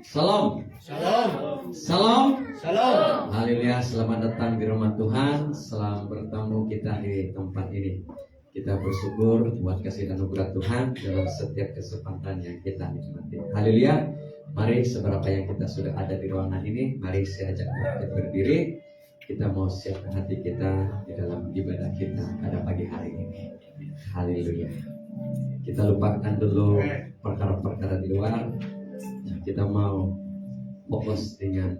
Salam. Salam. Salam. Salam. Haleluya, selamat datang di rumah Tuhan. Selamat bertemu kita di tempat ini. Kita bersyukur buat kasih dan anugerah Tuhan dalam setiap kesempatan yang kita nikmati. Haleluya. Mari seberapa yang kita sudah ada di ruangan ini, mari saya ajak kita berdiri. Kita mau siapkan hati kita di dalam ibadah kita pada pagi hari ini. Haleluya. Kita lupakan dulu perkara-perkara di luar. Kita mau fokus dengan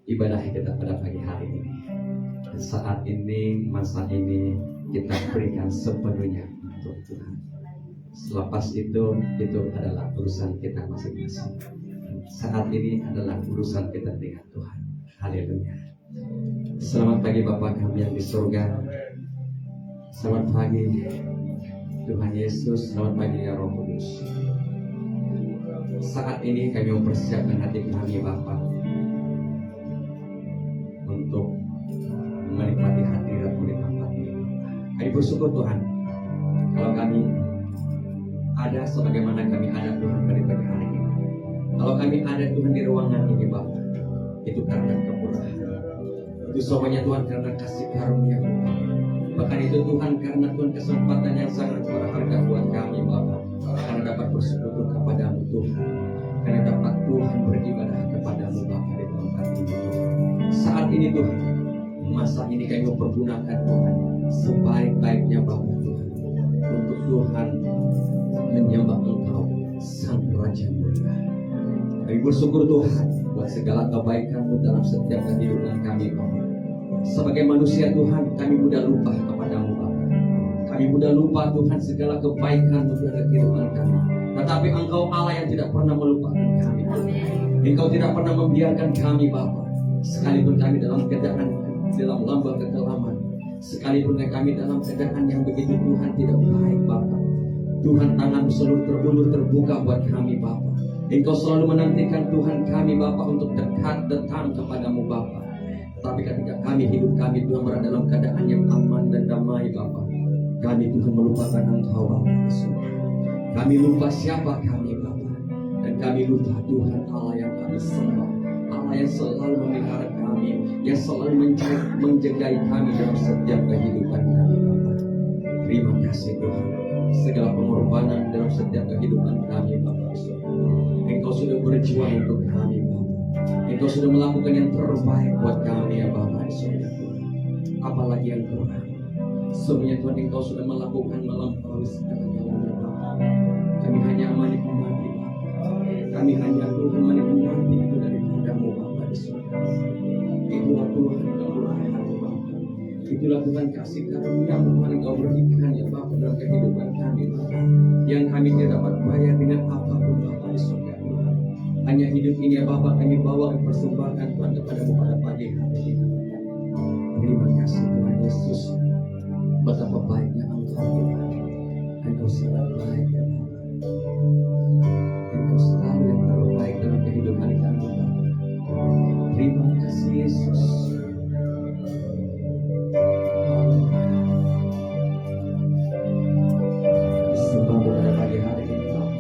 ibadah kita pada pagi hari ini. Saat ini, masa ini kita berikan sepenuhnya untuk Tuhan. Selepas itu adalah urusan kita masing-masing. Saat ini adalah urusan kita dengan Tuhan. Haleluya. Selamat pagi Bapa kami yang di surga. Selamat pagi Tuhan Yesus. Selamat pagi ya Roh Kudus. Saat ini kami mempersiapkan hati kami Bapa untuk menikmati hadirat-Mu di tempat ini. Kami bersyukur Tuhan kalau kami ada sebagaimana kami ada Tuhan pada pagi hari ini. Kalau kami ada Tuhan di ruangan ini Bapa, itu karena kemurahan. Itu semuanya Tuhan karena kasih karunia. Bahkan itu Tuhan karena Tuhan kesempatan yang sangat berharga buat kami Bapa, karena dapat bersekutu kepada-Mu Tuhan, karena dapat Tuhan beribadah kepada-Mu Bapa di tempat ini Tuhan. Saat ini Tuhan, masa ini kami mempergunakan Tuhan sebaik-baiknya Bapa Tuhan, untuk Tuhan menyembah Engkau Sang Raja Mulia. Kami bersyukur Tuhan buat segala kebaikan-Mu dalam setiap kehidupan kami Bapa. Sebagai manusia Tuhan, kami mudah lupa kepada-Mu Bapa. Kami mudah lupa Tuhan segala kebaikan-Mu dalam kehidupan kami. Tetapi Engkau Allah yang tidak pernah melupakan kami. Engkau tidak pernah membiarkan kami Bapa. Sekalipun kami dalam keadaan dalam lambang kekelaman, sekalipun kami dalam keadaan yang begitu Tuhan tidak baik Bapa, Tuhan tangan-Mu selalu terulur terbuka buat kami Bapa. Engkau selalu menantikan Tuhan kami Bapa untuk dekat datang kepada-Mu Bapa. Tapi ketika kami hidup kami Tuhan berada dalam keadaan yang aman dan damai Bapa, kami Tuhan melupakan Engkau Bapa Yesus. Kami lupa siapa kami Bapa, dan kami lupa Tuhan Allah yang kami sembah, Allah yang selalu memelihara kami, yang selalu menjagai kami dalam setiap kehidupan kami Bapa. Terima kasih Tuhan, segala pengorbanan dalam setiap kehidupan kami Bapa Yesus. Engkau sudah berjuang untuk kami Bapa. Engkau sudah melakukan yang terbaik buat kami ya Bapa di surga Tuhan. Apalagi yang kurang. Semuanya Tuhan Engkau sudah melakukan melampaui segala-galanya Bapa. Kami hanya menikmati Bapa. Kami hanya Tuhan menikmati itu daripada-Mu Bapa di surga. Itulah Tuhan kemurahan-Mu Bapa. Itulah Tuhan kasih karunia-Mu Tuhan Engkau berikan ya Bapa dalam kehidupan kami Bapa. Yang kami tidak dapat bayar dengan apapun Bapa di surga. Hanya hidup ini ya Bapa kami bawa dan persembahkan Tuhan kepada-Mu pada pagi hari ini. Terima kasih Tuhan Yesus. Betapa baiknya Engkau Tuhan. Engkau sangat baik ya Bapa. Engkau selalu yang terbaik dalam kehidupan kami Bapa. Terima kasih Yesus. Disembah pada pagi hari ini Bapa.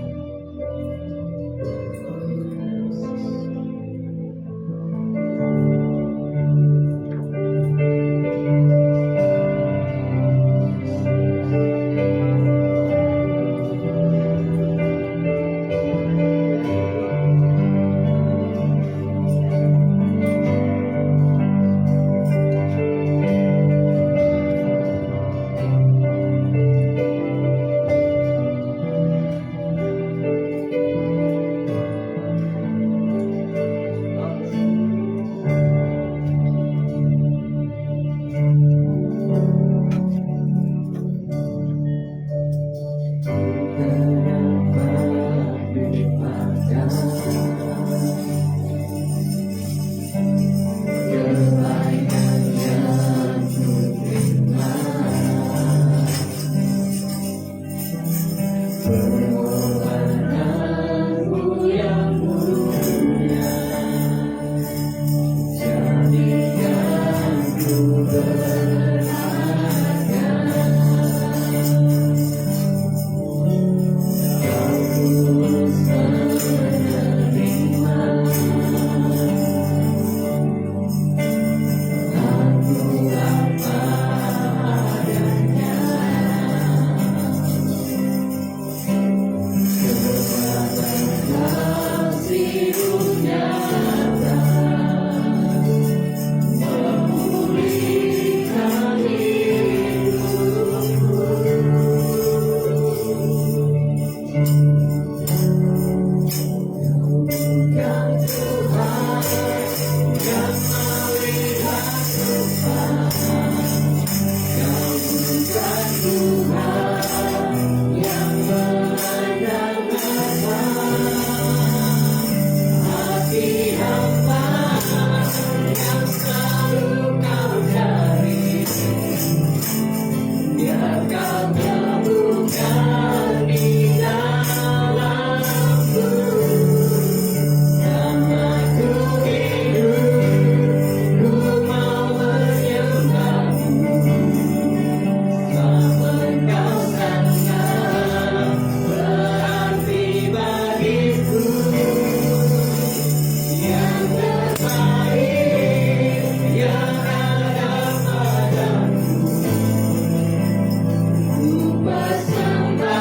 Bersembah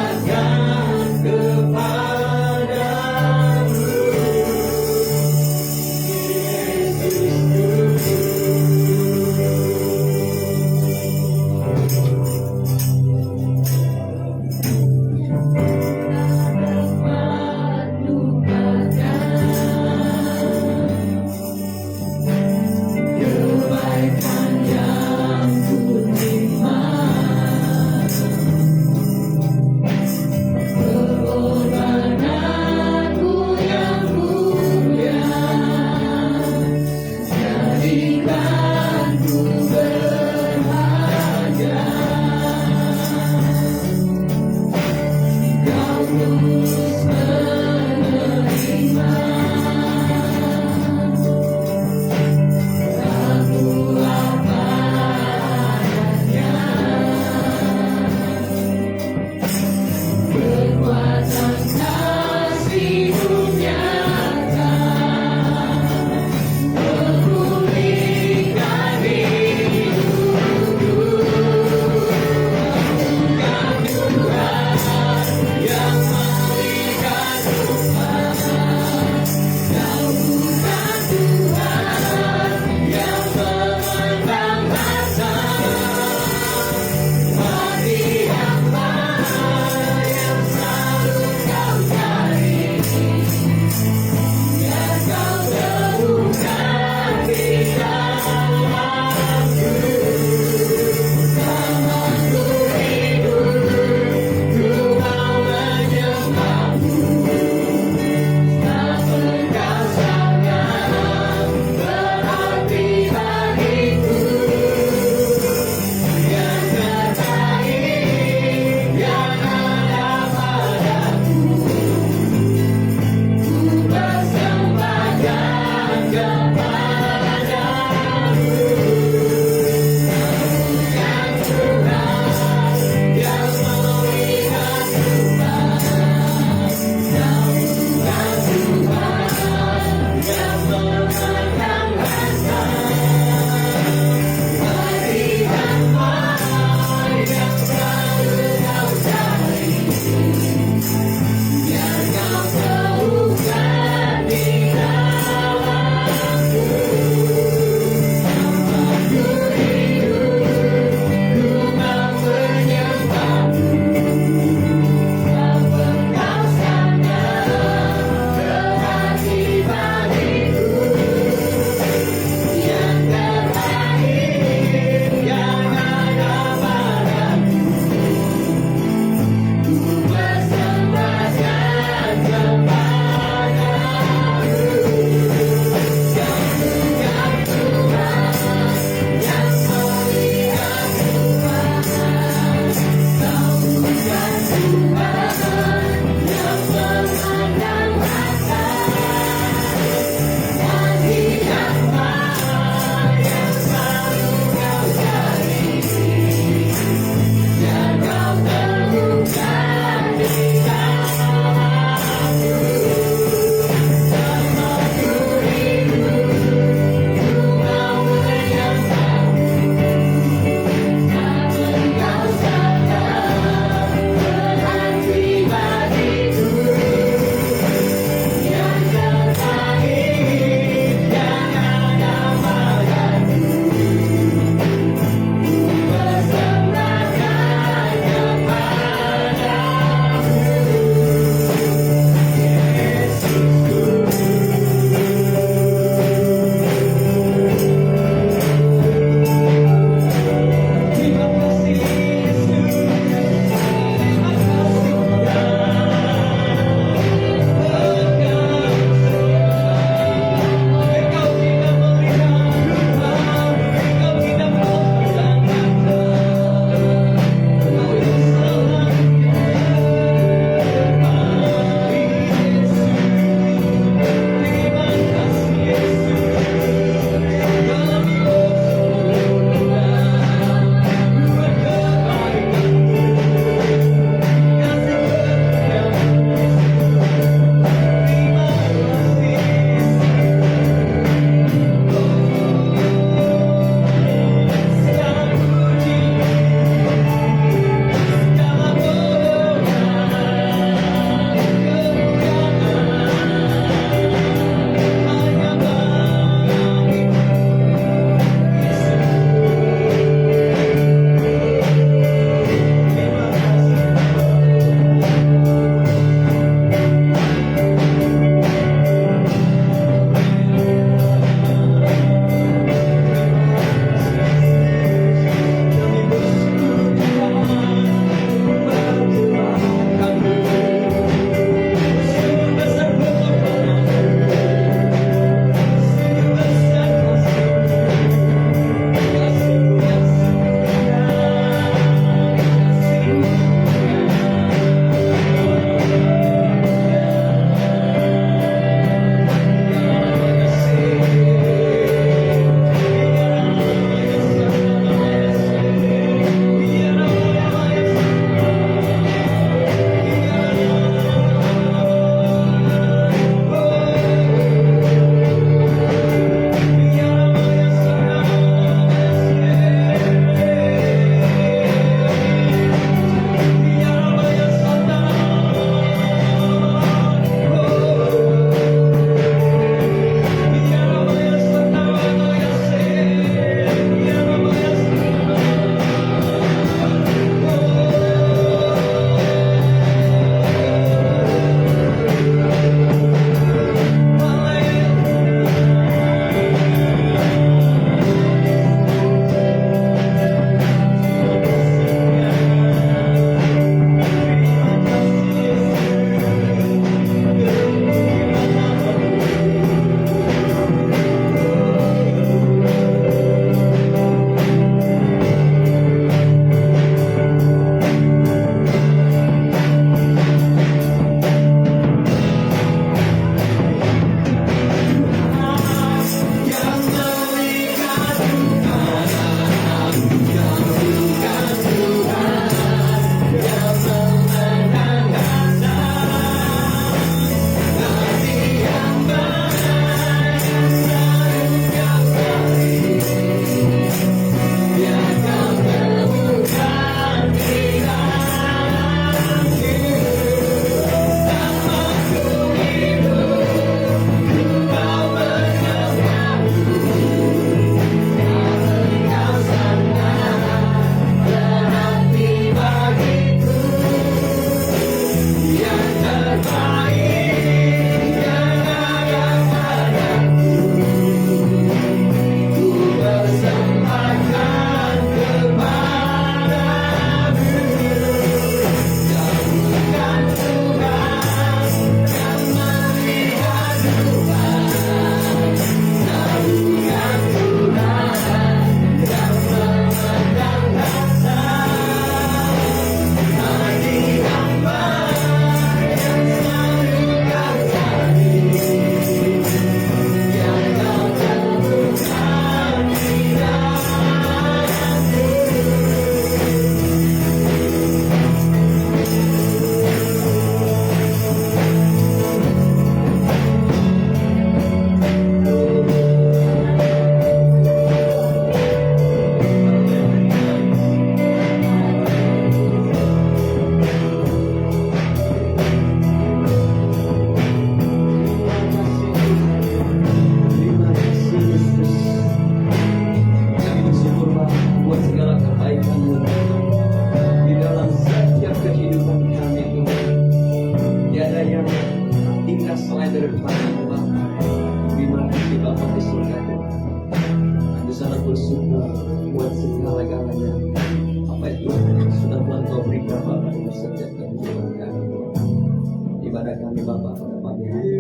ibadah kami Bapa pada pagi hari.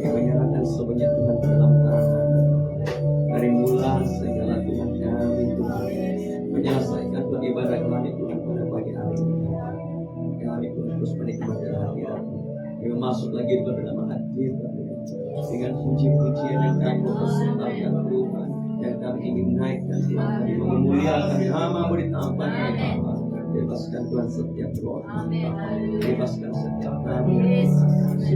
Kami menyerahkan semuanya Tuhan ke dalam tangan. Dari mula segala Tuhan kami Tuhan menyelesaikan Tuhan ibadah kami Tuhan pada pagi hari ini. Kami Tuhan terus menikmati hadirat. Kami masuk lagi ke dalam hadirat dengan puji-pujian yang kami persembahkan Tuhan, yang kami ingin naikkan Tuhan, kami memuliakan nama beritahukan Bapa. Bebaskan Tuhan setiap roh, bebaskan setiap kami.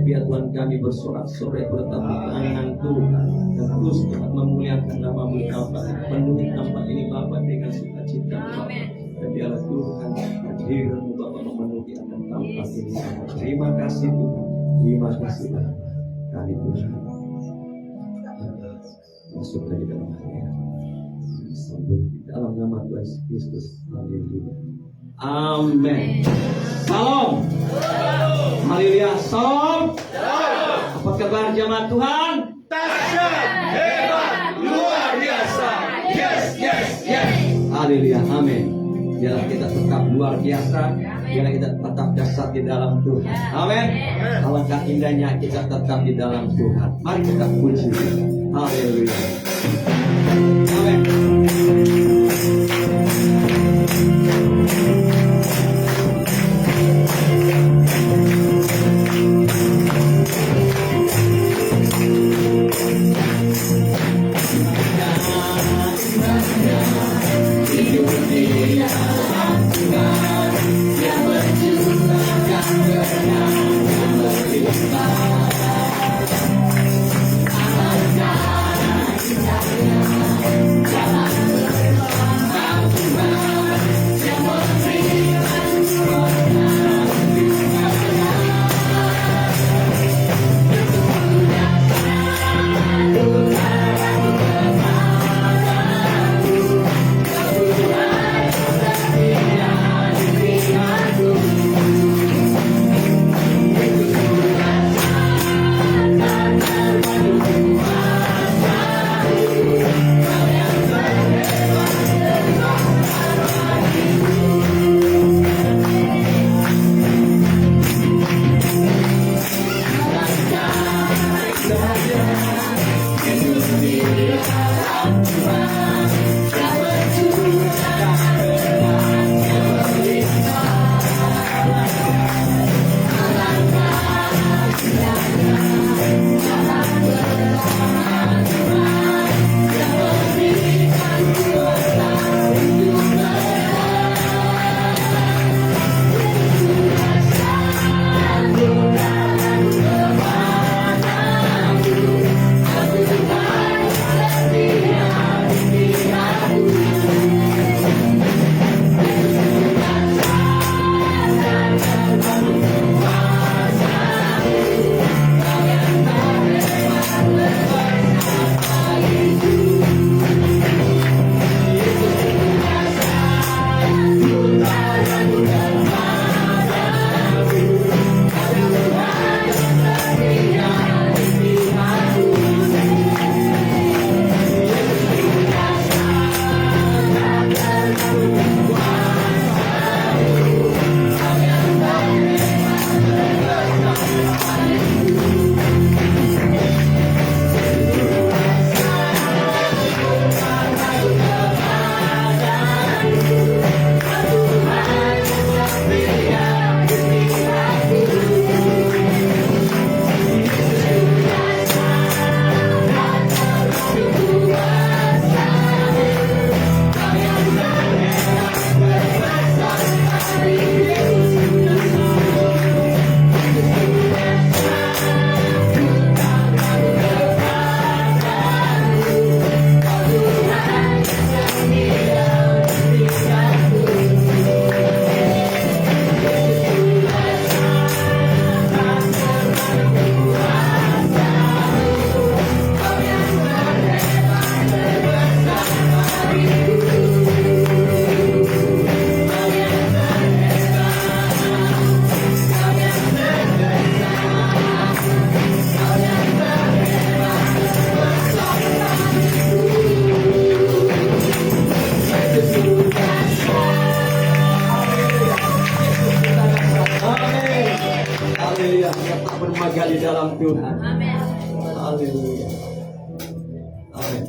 Biar Tuhan kami bersorak-sorai bertepuk tangan Tuhan dan terus Tuhan memuliakan nama Bapa, penuhi tempat ini Bapa dengan sukacita Bapa. Dan biarlah Tuhan hadirat-Mu Bapa memenuhi akan tempat ini. Terima kasih Tuhan, terima kasih Bapa. Kami Tuhan masuk lagi dalam hadirat. Sambut di dalam nama Tuhan Yesus Kristus. Haleluya. Amin. Salam. Haleluya. Salam. Apa kabar jemaat Tuhan? Dahsyat, hebat, luar biasa. Yes, yes, yes. Haleluya. Amin. Biarlah kita tetap luar biasa. Biarlah kita tetap dahsyat di dalam Tuhan. Amin. Alangkah indahnya kita tetap di dalam Tuhan. Mari kita puji. Haleluya. Amin. Jangan bermegah di dalam Tuhan. Amin. Haleluya. Amin.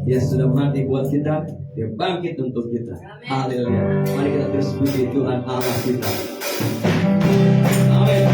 Dia sudah mati buat kita, dia bangkit untuk kita. Haleluya. Mari kita terus puji Tuhan Allah kita. Amin.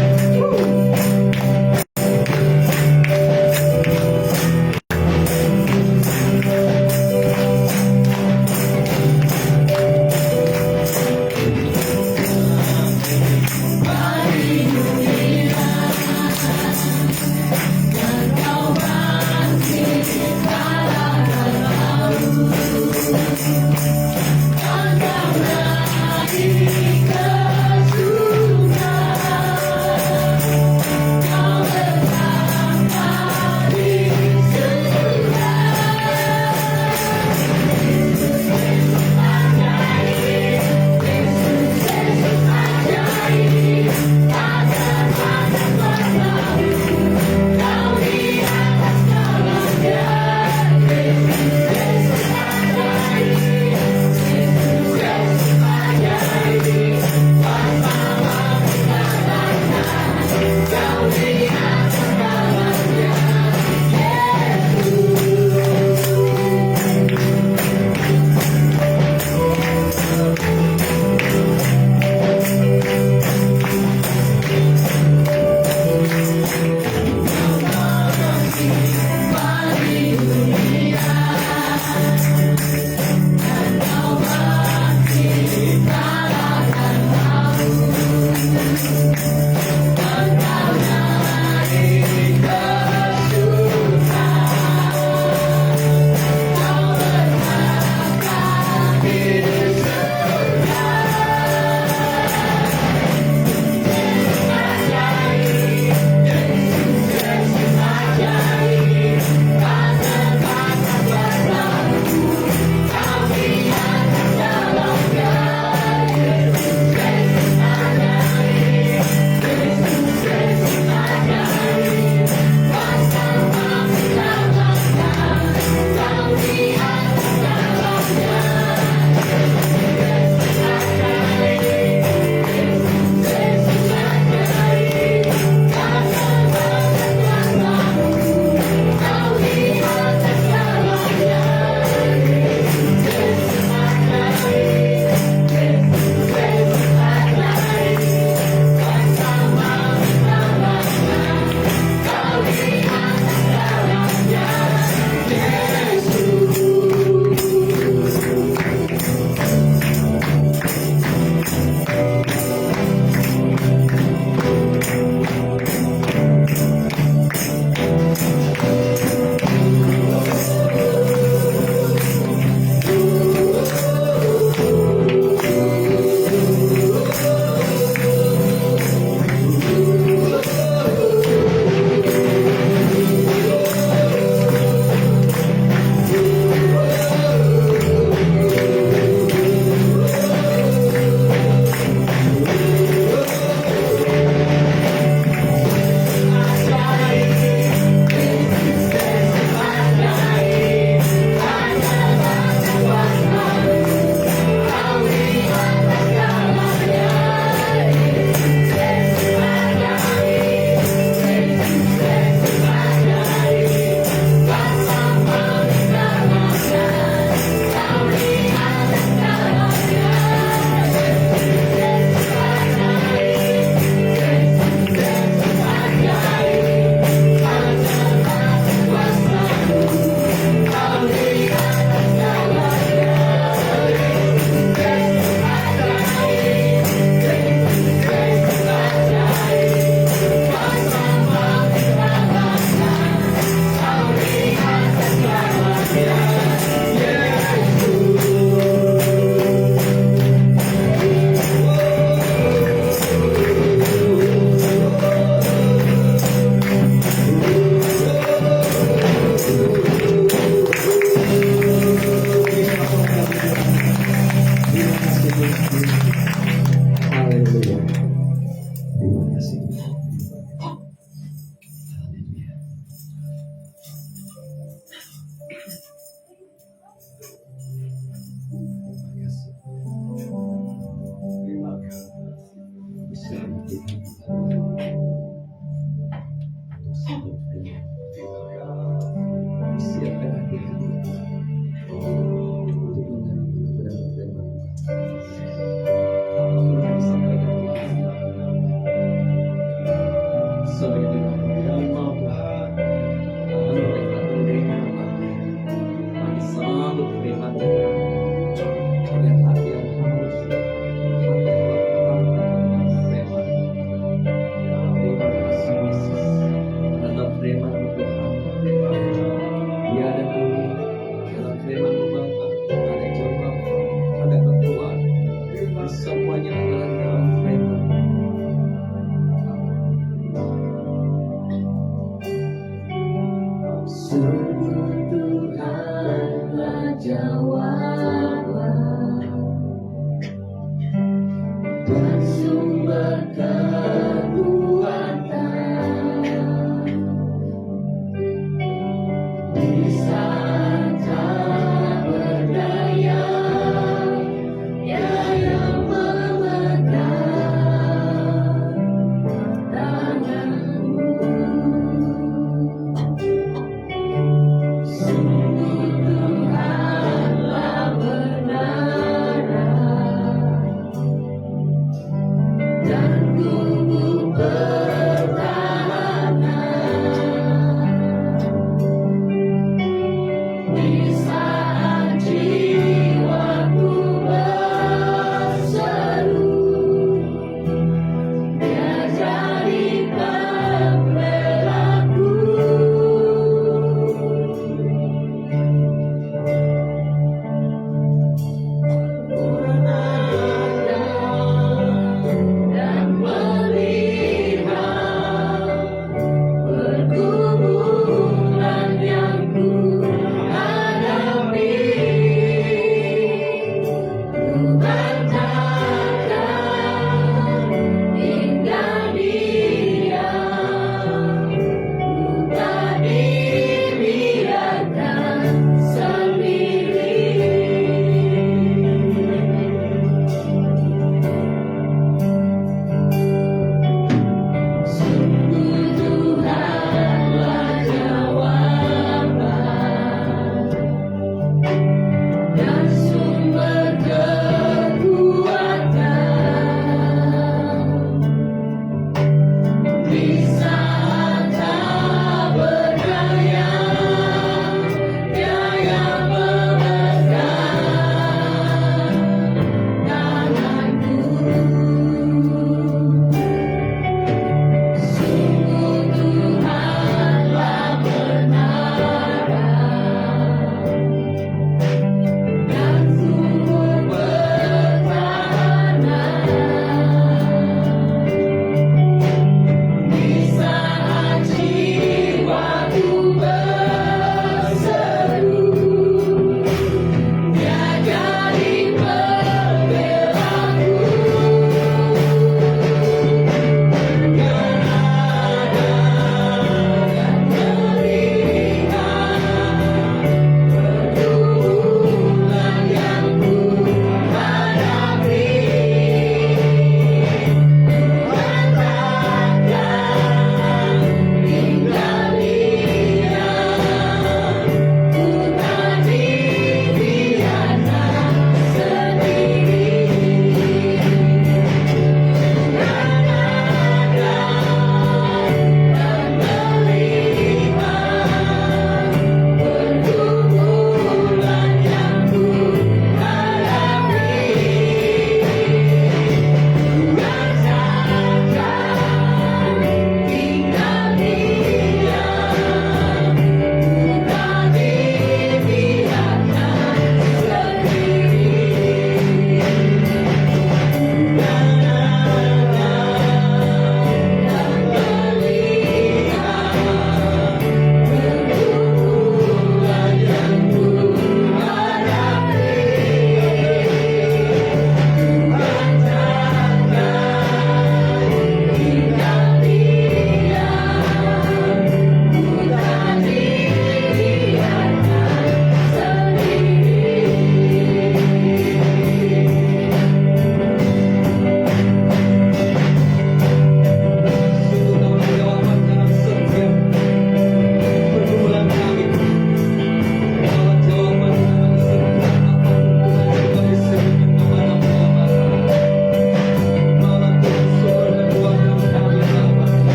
dengan hati yang halus, hati yang lapang dengan firman. Terima kasih Yesus, dalam firman Tuhan. Ya dan amin. Dalam firman Bapa ada jawaban, ada kekuatan. Semuanya adalah dalam firman. Sungguh Tuhanlah jawaban.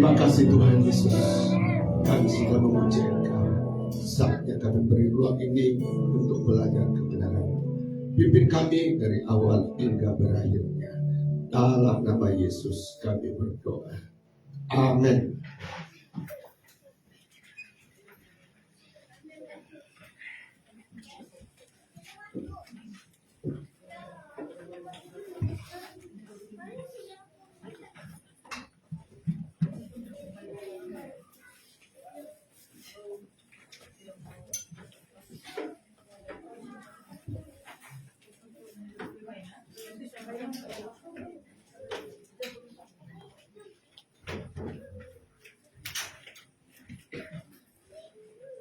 Terima kasih Tuhan Yesus. Kami sudah memuji Engkau. Saatnya kami beri ruang ini untuk belajar kebenaran. Pimpin kami dari awal hingga berakhirnya. Dalam nama Yesus kami berdoa. Amin.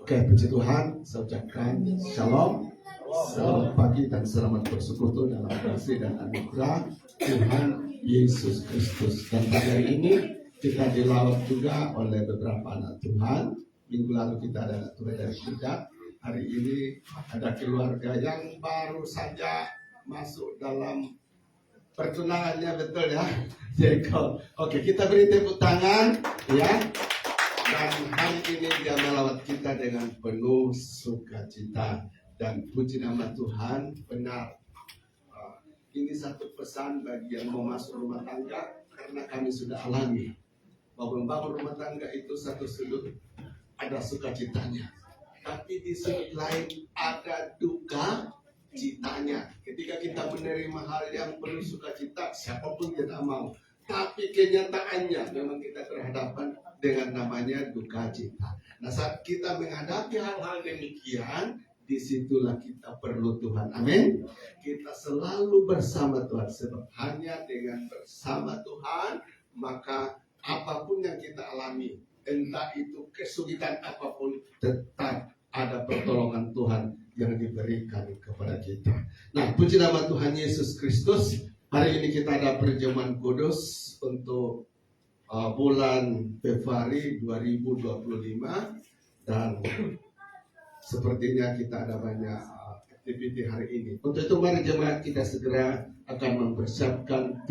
Oke, puji Tuhan, saya ucapkan shalom, selamat pagi dan selamat bersekutu dalam kasih dan anugerah Tuhan Yesus Kristus. Dan pada hari ini kita dilawat juga oleh beberapa anak Tuhan. Minggu lalu kita ada anak Tuhan dari Sudan. Hari ini ada keluarga yang baru saja masuk dalam pertunangannya, betul ya? Jacob. Oke, kita beri tepuk tangan ya. Dan hari ini dia melawat kita dengan penuh sukacita dan puji nama Tuhan. Benar, ini satu pesan bagi yang mau masuk rumah tangga, karena kami sudah alami bahwa membangun rumah tangga itu satu sudut ada sukacitanya, tapi di sudut lain ada duka citanya. Ketika kita menerima hal yang penuh sukacita, siapapun tidak mau. Tapi kenyataannya memang kita berhadapan dengan namanya duka cita. Nah, saat kita menghadapi hal-hal demikian, disitulah kita perlu Tuhan. Amin. Kita selalu bersama Tuhan, sebab hanya dengan bersama Tuhan maka apapun yang kita alami, entah itu kesulitan apapun, tetap ada pertolongan Tuhan yang diberikan kepada kita. Nah, puji nama Tuhan Yesus Kristus. Hari ini kita ada perjamuan kudus untuk bulan Februari 2025, dan sepertinya kita ada banyak aktiviti hari ini. Untuk itu mari jemaat kita segera akan mempersiapkan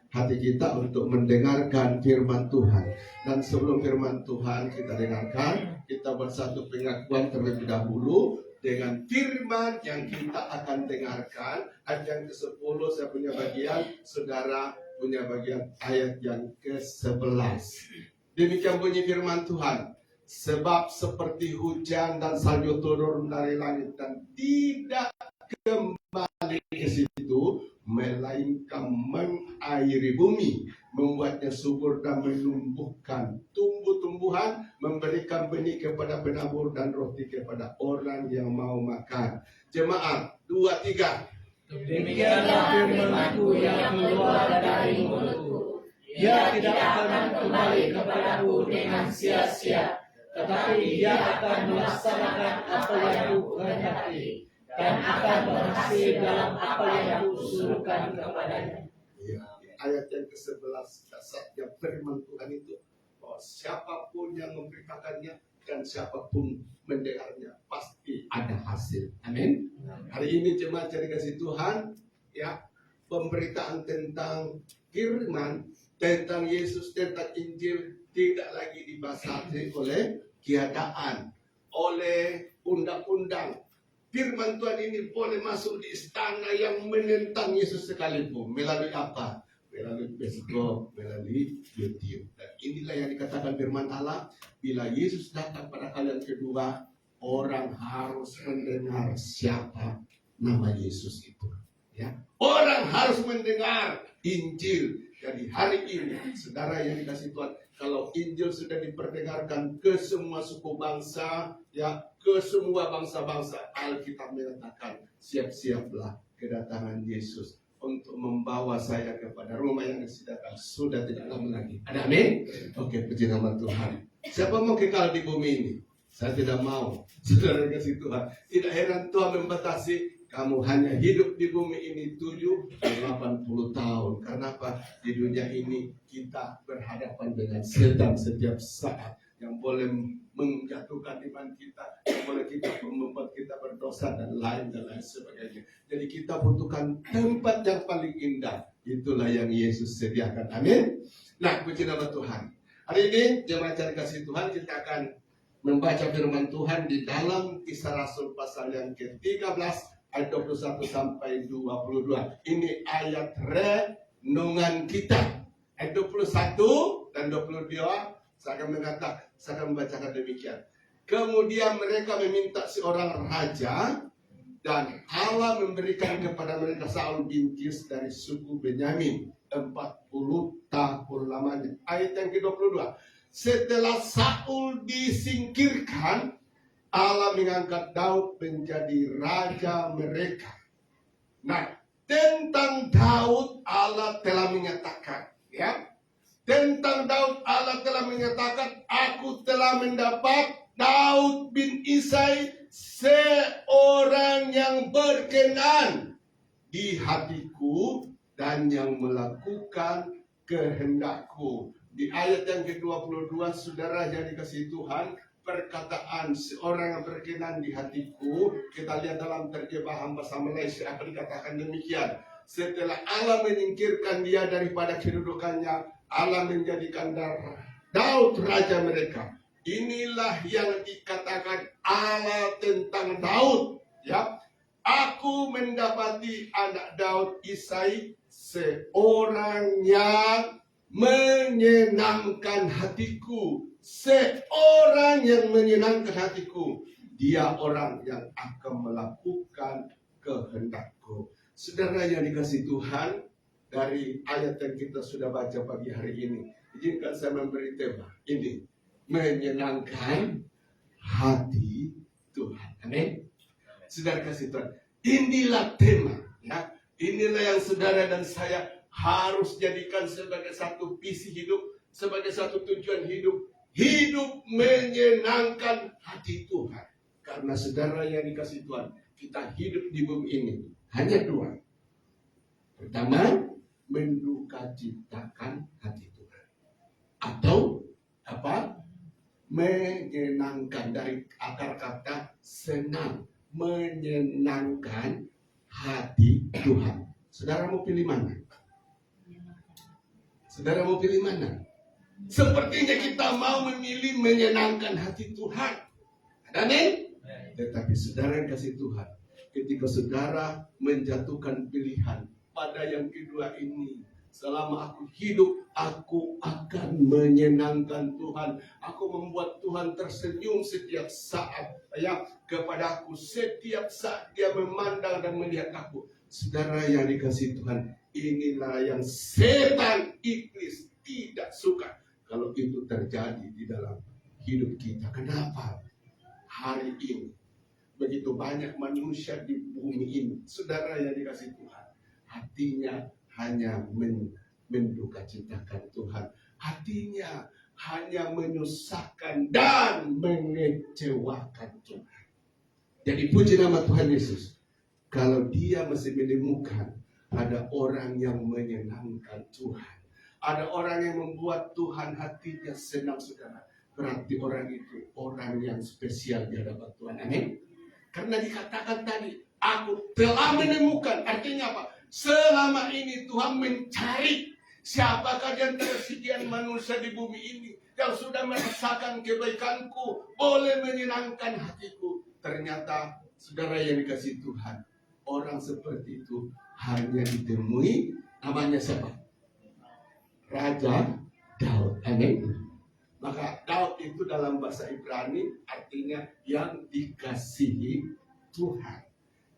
hati kita untuk mendengarkan firman Tuhan. Dan sebelum firman Tuhan kita dengarkan, kita buat satu pengakuan terlebih dahulu dengan firman yang kita akan dengarkan. Ayat yang ke-10 saya punya bagian, saudara punya bagian ayat yang ke-11. Demikian bunyi firman Tuhan. Sebab seperti hujan dan salju turun dari langit dan tidak kembali ke situ, melainkan mengairi bumi, membuatnya subur dan menumbuhkan tumbuh-tumbuhan, memberikan benih kepada penabur dan roti kepada orang yang mau makan. Jemaat 2, 3. Demikianlah firman-Ku yang keluar dari mulutku. Ia tidak akan kembali kepadaku dengan sia-sia, tetapi ia akan melaksanakan apa yang Ku kehendaki dan akan berhasil dalam apa yang Ku suruhkan kepadanya. Ya, ayat yang ke-11 dasarnya firman Tuhan itu bahwa siapapun yang memberitakannya dan siapapun mendengarnya pasti ada hasil. Amin. Hari ini jemaat yang dikasih Tuhan, ya, pemberitaan tentang firman, tentang Yesus, tentang Injil tidak lagi dibatasi oleh keadaan, oleh undang-undang. Firman Tuhan ini boleh masuk di istana yang menentang Yesus sekalipun. Melalui apa? Melalui Facebook, melalui YouTube. Dan inilah yang dikatakan firman Allah, bila Yesus datang pada kali yang kedua, orang harus mendengar siapa nama Yesus itu. Ya, orang harus mendengar Injil. Jadi hari ini, saudara yang dikasih Tuhan, kalau Injil sudah diperdengarkan ke semua suku bangsa, ya, ke semua bangsa-bangsa, Alkitab mengatakan siap-siaplah kedatangan Yesus untuk membawa saya kepada rumah yang disediakan sudah tidak lama lagi. Ada amin? Oke, puji nama Tuhan. Siapa mau kekal di bumi ini? Saya tidak mau. Saudara kasih Tuhan. Tidak heran Tuhan membatasi kamu hanya hidup di bumi ini 70-80 tahun. Kenapa? Di dunia ini kita berhadapan dengan setan setiap saat yang boleh menjatuhkan iman kita, yang boleh membuat kita berdosa dan lain sebagainya. Jadi kita butuhkan tempat yang paling indah. Itulah yang Yesus sediakan. Amin. Nah, puji nama Tuhan. Hari ini jemaat yang dikasih Tuhan, kita akan membaca firman Tuhan di dalam Kisah Rasul pasal yang ke-13 ayat 21 sampai 22. Ini ayat renungan kita. Ayat 21 dan 22 saya akan membacakan demikian. Kemudian mereka meminta seorang raja, dan Allah memberikan kepada mereka Saul bin Kis dari suku Benyamin 40 tahun lamanya. Ayat yang ke-22. Setelah Saul disingkirkan, Allah mengangkat Daud menjadi raja mereka. Nah, tentang Daud Allah telah menyatakan, ya. Tentang Daud Allah telah menyatakan, aku telah mendapat Daud bin Isai seorang yang berkenan di hatiku dan yang melakukan kehendakku. Di ayat yang ke-22, saudara yang dikasihi Tuhan, perkataan seorang yang berkenan di hatiku, kita lihat dalam terjemahan bahasa Malaysia apa dikatakan demikian. Setelah Allah menyingkirkan dia daripada kedudukannya, Allah menjadikan Daud raja mereka. Inilah yang dikatakan Allah tentang Daud, ya. Aku mendapati anak Daud Isai seorang yang menyenangkan hatiku. Seorang yang menyenangkan hatiku. Dia orang yang akan melakukan kehendakku. Saudara yang dikasihi Tuhan, dari ayat yang kita sudah baca pagi hari ini, izinkan saya memberi tema ini, menyenangkan hati Tuhan. Amin. Saudara kasih Tuhan, inilah tema, ya. Inilah yang saudara dan saya harus jadikan sebagai satu visi hidup, sebagai satu tujuan hidup. Hidup menyenangkan hati Tuhan. Karena saudara yang dikasih Tuhan, kita hidup di bumi ini hanya dua. Pertama, mendukacitakan hati Tuhan. Atau apa? Menyenangkan, dari akar kata senang, menyenangkan hati Tuhan. Saudara mau pilih mana? Saudara mau pilih mana? Sepertinya kita mau memilih menyenangkan hati Tuhan. Amin. Tetapi saudara yang kasih Tuhan, ketika saudara menjatuhkan pilihan pada yang kedua ini, selama aku hidup, aku akan menyenangkan Tuhan. Aku membuat Tuhan tersenyum setiap saat, ya, kepada aku. Setiap saat dia memandang dan melihat aku. Saudara yang dikasih Tuhan, inilah yang setan iblis tidak suka kalau itu terjadi di dalam hidup kita. Kenapa? Hari ini begitu banyak manusia di bumi ini, saudara yang dikasih Tuhan, hatinya hanya mendukacitakan Tuhan. Hatinya hanya menyusahkan dan mengecewakan Tuhan. Jadi puji nama Tuhan Yesus. Kalau dia masih menemukan ada orang yang menyenangkan Tuhan, ada orang yang membuat Tuhan hatinya senang, saudara, berarti orang itu orang yang spesial di hadapan Tuhan. Amin. Karena dikatakan tadi, aku telah menemukan. Artinya apa? Selama ini Tuhan mencari siapakah di antara sekian manusia di bumi ini yang sudah merasakan kebaikanku, boleh menyenangkan hatiku. Ternyata saudara yang dikasih Tuhan, orang seperti itu hanya ditemui, namanya siapa? Raja Daud. Amin. Maka Daud itu dalam bahasa Ibrani artinya yang dikasihi Tuhan.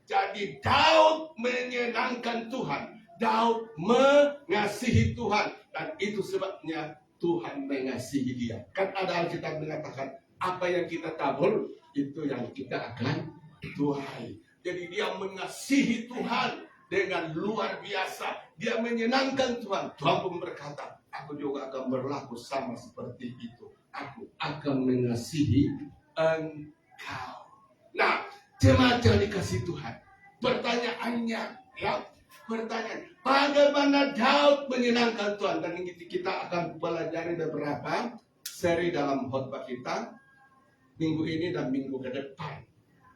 Jadi Daud menyenangkan Tuhan. Daud mengasihi Tuhan. Dan itu sebabnya Tuhan mengasihi dia. Kan ada Alkitab mengatakan, apa yang kita tabur, itu yang kita akan tuai. Jadi dia mengasihi Tuhan dengan luar biasa. Dia menyenangkan Tuhan. Tuhan pun berkata, aku juga akan berlaku sama seperti itu. Aku akan mengasihi engkau. Nah, jemaat yang dikasih Tuhan, pertanyaannya, ya, pertanyaan, bagaimana Daud menyenangkan Tuhan? Dan ini kita akan pelajari beberapa seri dalam khotbah kita minggu ini dan minggu ke depan.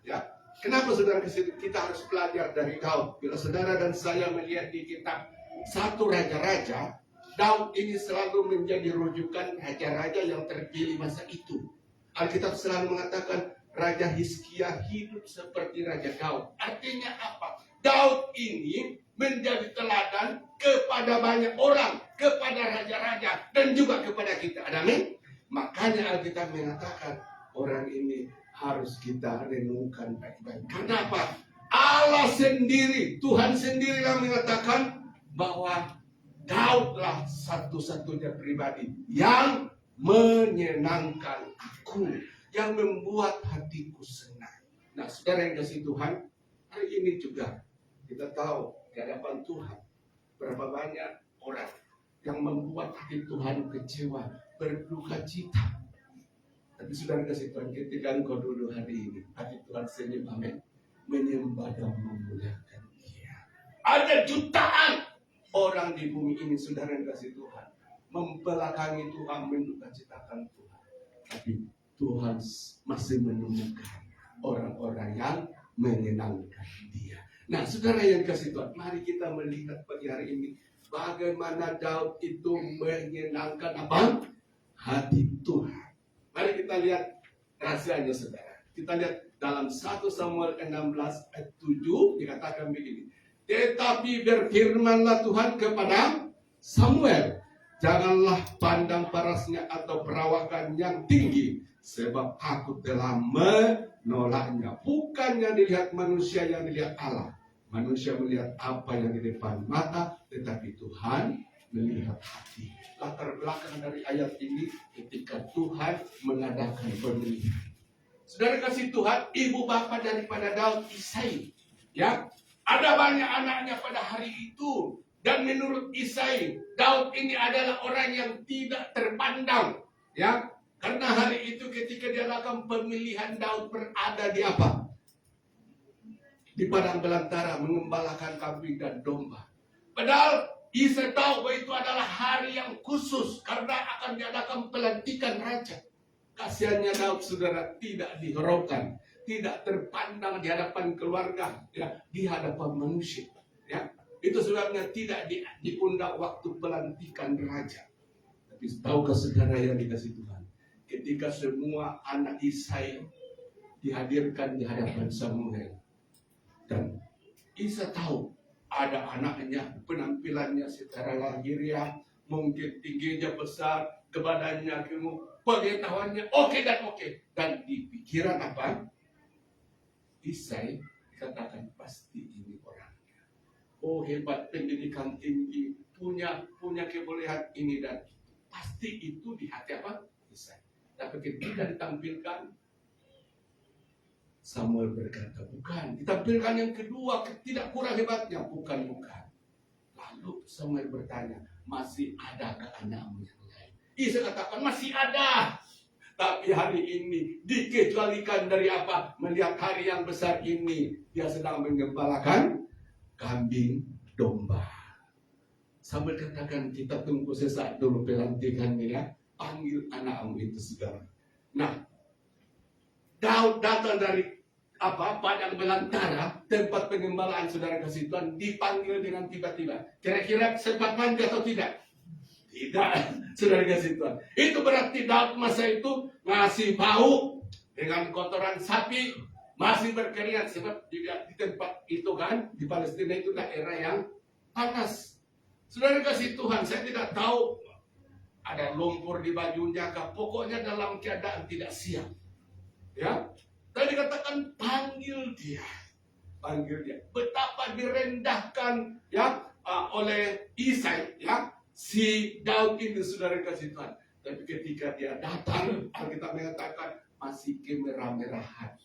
Ya, kenapa saudara kita harus belajar dari Daud? Bila saudara dan saya melihat di kitab 1 Raja-Raja, Daud ini selalu menjadi rujukan raja-raja yang terpilih masa itu. Alkitab selalu mengatakan Raja Hizkia hidup seperti Raja Daud. Artinya apa? Daud ini menjadi teladan kepada banyak orang, kepada raja-raja, dan juga kepada kita. Amin. Makanya Alkitab mengatakan orang ini harus kita renungkan baik-baik. Karena apa? Allah sendiri, Tuhan sendiri yang mengatakan bahwa Daudlah satu-satunya pribadi yang menyenangkan aku, yang membuat hatiku senang. Nah, saudara yang kasih Tuhan, hari ini juga kita tahu di hadapan Tuhan berapa banyak orang yang membuat hati Tuhan kecewa, berduka cita. Tapi saudara kasih Tuhan, ketika engkau duduk hari ini, hati Tuhan senyum, amin, menyembah dan memuliakan Dia. Ada jutaan orang di bumi ini, saudara yang kasih Tuhan, membelakangi Tuhan, menduka citakan Tuhan. Tapi Tuhan masih menemukan orang-orang yang menyenangkan Dia. Nah, saudara yang kasih Tuhan, mari kita melihat pagi hari ini bagaimana Daud itu menyenangkan apa? Hati Tuhan. Mari kita lihat rahasianya, saudara. Kita lihat dalam 1 Samuel 16 ayat 7 dikatakan begini. Tetapi berfirmanlah Tuhan kepada Samuel, janganlah pandang parasnya atau perawakan yang tinggi, sebab aku telah menolaknya. Bukannya dilihat manusia yang dilihat Allah. Manusia melihat apa yang di depan mata, tetapi Tuhan melihat hati. Latar belakang dari ayat ini ketika Tuhan mengadakan pemilihan. Saudara kasih Tuhan, ibu bapa daripada Daud, Isai, ya, ada banyak anaknya pada hari itu. Dan menurut Isai, Daud ini adalah orang yang tidak terpandang, ya, karena hari itu ketika diadakan pemilihan, Daud berada di apa? Di padang belantara mengembalakan kambing dan domba. Padahal Isai tahu bahwa itu adalah hari yang khusus karena akan diadakan pelantikan raja. Kasihannya Daud, saudara, tidak dihiraukan, tidak terpandang di hadapan keluarga, ya, di hadapan manusia, ya. Itu sebabnya tidak diundang waktu pelantikan raja. Tapi tahukah saudara yang dikasih Tuhan, ketika semua anak Isai dihadirkan di hadapan Samuel, dan Isa tahu ada anaknya, penampilannya secara lahiriah mungkin tingginya besar, kebadannya gemuk, pengetahuannya oke dan oke, dan di pikiran apa? Isai dikatakan pasti ini orangnya. Oh, hebat, pendidikan tinggi, punya kebolehan ini dan itu. Pasti itu di hati apa? Isai. Tapi ketika ditampilkan, Samuel berkata, bukan. Ditampilkan yang kedua, tidak kurang hebatnya, bukan. Lalu Samuel bertanya, masih adakah anakmu yang lain? Isa katakan, masih ada. Tapi hari ini dikecualikan dari apa? Melihat hari yang besar ini, dia sedang mengembalakan kambing domba. Samuel katakan, kita tunggu sesaat dulu pelantikannya, ya. Panggil anakmu itu, saudara. Nah, Daud datang dari padang belantara, tempat pengembalaan, saudara kasih Tuhan, dipanggil dengan tiba-tiba. Kira-kira sempat mandi atau tidak? Tidak, saudara kasih Tuhan. Itu berarti Daud masa itu masih bau dengan kotoran sapi, masih berkeringat, sebab di tempat itu kan, di Palestina itu daerah yang panas. Saudara kasih Tuhan, saya tidak tahu ada lumpur di bajunya, pokoknya dalam keadaan tidak siap. Ya, tadi katakan panggil dia. Betapa direndahkan, ya, oleh Isai, ya, si Daud ini, saudara kasih Tuhan. Tapi ketika dia datang, Alkitab mengatakan masih kemerah-merahan.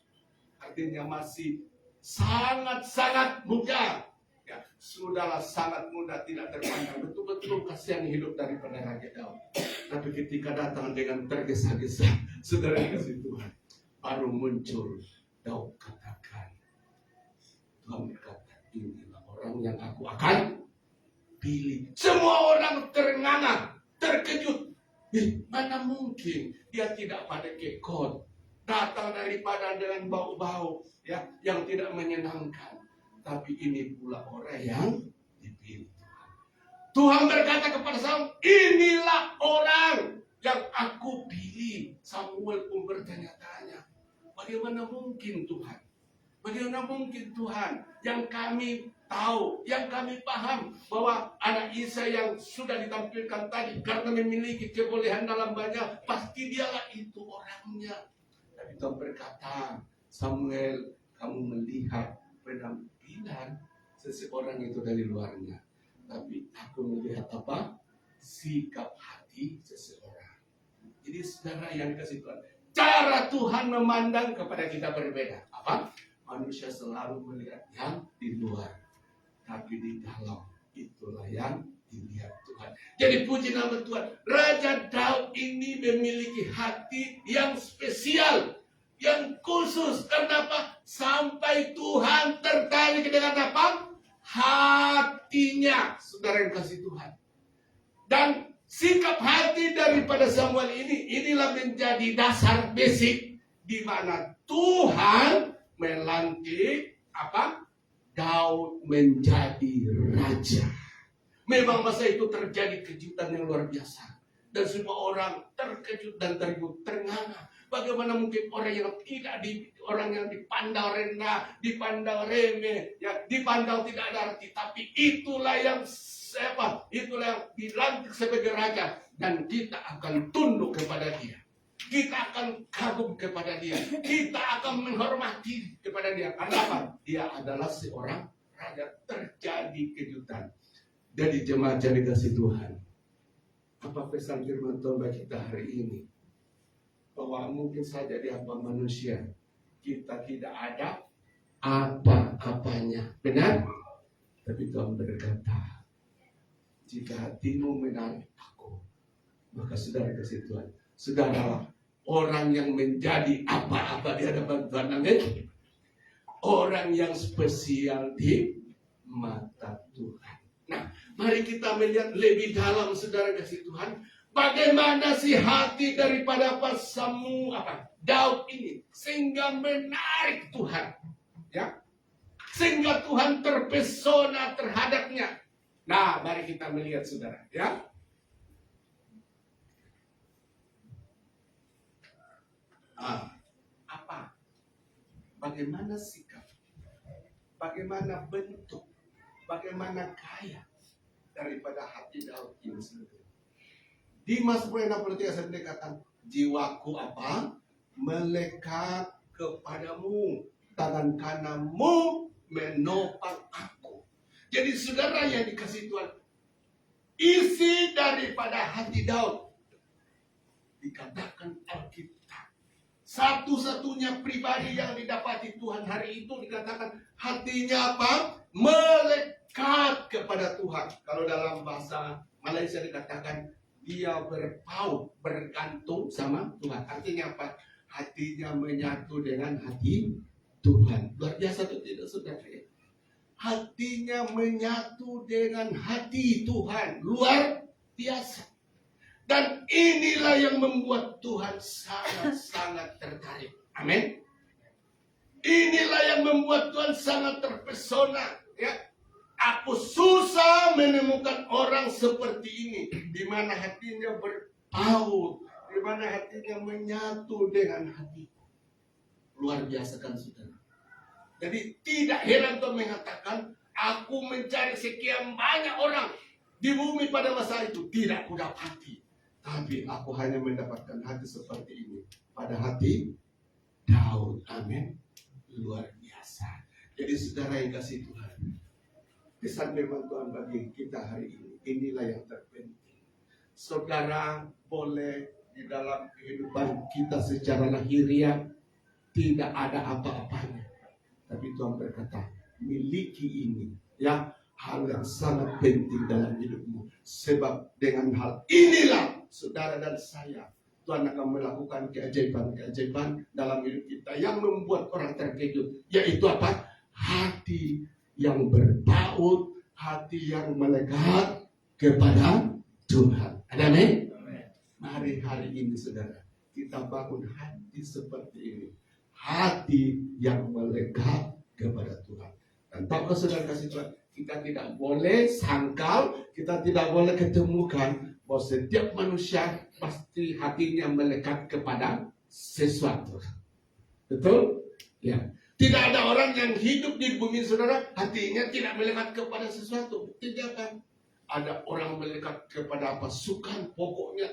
Artinya masih sangat-sangat muda. Ya, sudahlah sangat muda, tidak terpandang. Betul-betul kasihan hidup daripada Raja Daud. Tapi ketika datang dengan tergesa-gesa, saudara kasih Tuhan, baru muncul Daud katakan, Tuhan berkata, inilah orang yang aku akan pilih. Semua orang terengah, terkejut. Mana mungkin dia tidak pada kekot, datang daripada dengan bau-bau, ya, yang tidak menyenangkan. Tapi ini pula orang yang dipilih Tuhan. Tuhan berkata kepada Saul, bagaimana mungkin Tuhan? Bagaimana mungkin Tuhan yang kami tahu, yang kami paham bahwa anak Isa yang sudah ditampilkan tadi karena memiliki kebolehan dalam banyak, pasti dialah itu orangnya. Tapi Tuhan berkata, Samuel, kamu melihat penampilan seseorang itu dari luarnya, tapi aku melihat apa? Sikap hati seseorang. Jadi saudara yang dikasih Tuhan, cara Tuhan memandang kepada kita berbeda. Apa? Manusia selalu melihat yang di luar, tapi di dalam itulah yang dilihat Tuhan. Jadi puji nama Tuhan, Raja Daud ini memiliki hati yang spesial, yang khusus. Kenapa? Sampai Tuhan tertarik dengan apa? Hatinya. Saudara yang kasih Tuhan. Dan sikap hati daripada Samuel inilah menjadi dasar basic di mana Tuhan melantik apa? Daud menjadi raja. Memang masa itu terjadi kejutan yang luar biasa. Dan semua orang terkejut dan ternganga. Bagaimana mungkin orang yang orang yang dipandang rendah, dipandang remeh, ya, dipandang tidak ada arti, tapi itulah yang itulah yang dilantik sebagai raja, dan kita akan tunduk kepada dia. Kita akan kagum kepada dia. Kita akan menghormati kepada dia. Karena apa? Dia adalah seorang raja. Terjadi kejutan. Jadi jemaat yang dikasih Tuhan, apa pesan firman Tuhan bagi kita hari ini? Bahwa mungkin saja di hadapan manusia kita tidak ada apa-apanya. Benar? Tapi Tuhan berkata, jika hatimu menarik aku, maka saudara kasih Tuhan, saudara orang yang menjadi apa-apa di hadapan Tuhan. Amin. Orang yang spesial di mata Tuhan. Nah, mari kita melihat lebih dalam, saudara kasih Tuhan, bagaimana sih hati daripada Daud ini sehingga menarik Tuhan, ya, sehingga Tuhan terpesona terhadapnya. Nah, mari kita melihat, saudara, ya. Apa? Bagaimana sikap? Bagaimana bentuk? Bagaimana gaya daripada hati Daud ini sendiri? Di Mazmur 63 saya dikatakan, jiwaku apa? Melekat kepadamu, tangan kananmu menopang aku. Jadi saudara yang dikasih Tuhan, isi daripada hati Daud dikatakan Alkitab, satu-satunya pribadi yang didapati Tuhan hari itu dikatakan hatinya apa? Melekat kepada Tuhan. Kalau dalam bahasa Malaysia dikatakan dia berpaut, bergantung sama Tuhan. Artinya apa? Hatinya menyatu dengan hati Tuhan. Luar biasa itu tidak, saudara? Hatinya menyatu dengan hati Tuhan. Luar biasa. Dan inilah yang membuat Tuhan sangat-sangat tertarik. Amin. Inilah yang membuat Tuhan sangat terpesona. Ya, aku susah menemukan orang seperti ini, di mana hatinya berpaut, di mana hatinya menyatu dengan hatiku. Luar biasa kan, saudara? Jadi tidak heran Tuhan mengatakan, aku mencari sekian banyak orang di bumi pada masa itu, tidak kudapati. Tapi aku hanya mendapatkan hati seperti ini pada hati Daud. Amin. Luar biasa. Jadi saudara yang kasih Tuhan, pesan firman Tuhan bagi kita hari ini, inilah yang terpenting. Saudara boleh di dalam kehidupan kita secara lahiriah tidak ada apa-apanya, tapi Tuhan berkata, miliki ini, ya, hal yang sangat penting dalam hidupmu. Sebab dengan hal inilah saudara dan saya, Tuhan akan melakukan keajaiban-keajaiban dalam hidup kita yang membuat orang terkejut. Yaitu apa? Hati yang berpaut, hati yang melekat kepada Tuhan. Amin. Mari hari ini, saudara, kita bangun hati seperti ini. Hati yang melekat kepada Tuhan. Dan tahukah saudara kasih Tuhan, kita tidak boleh sangkal, kita tidak boleh ketemukan bahwa setiap manusia pasti hatinya melekat kepada sesuatu. Betul? Ya. Tidak ada orang yang hidup di bumi saudara, hatinya tidak melekat kepada sesuatu. Tidak kan? Ada orang melekat kepada apa? Sukan, pokoknya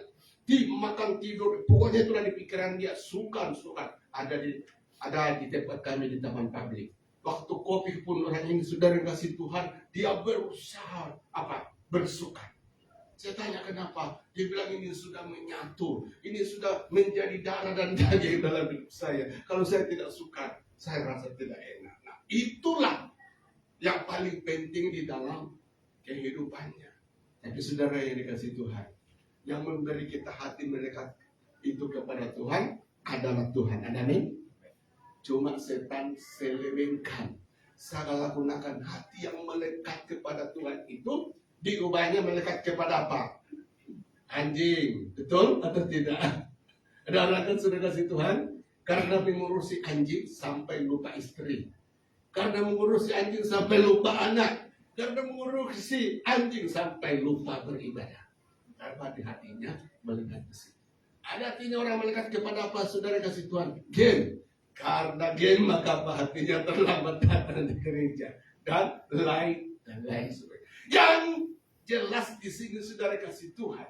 makan tidur, pokoknya itulah di pikiran dia, sukan. Ada di tempat kami di taman publik. Waktu kopi pun orang ini saudara kasih Tuhan, dia berusaha apa? Bersukan. Saya tanya kenapa? Dia bilang ini sudah menyatu, ini sudah menjadi darah dan daging dalam hidup saya. Kalau saya tidak suka, saya rasa tidak enak. Nah, itulah yang paling penting di dalam kehidupannya. Tapi saudara yang dikasih Tuhan, yang memberi kita hati melekat itu kepada Tuhan adalah Tuhan. Amin. Cuma setan selewengkan. Salah gunakan hati yang melekat kepada Tuhan itu diubahnya melekat kepada apa? Anjing, betul atau tidak? Ada orang kan sudah kasih Tuhan karena mengurusi anjing sampai lupa istri, karena mengurusi anjing sampai lupa anak, karena mengurusi anjing sampai lupa beribadah. Karena di hatinya melekat ke situ. Ada artinya orang melekat kepada apa? Saudara kasih Tuhan, game. Karena game maka hatinya terlambat datang di gereja dan lain sebagainya. Yang jelas di sini saudara kasih Tuhan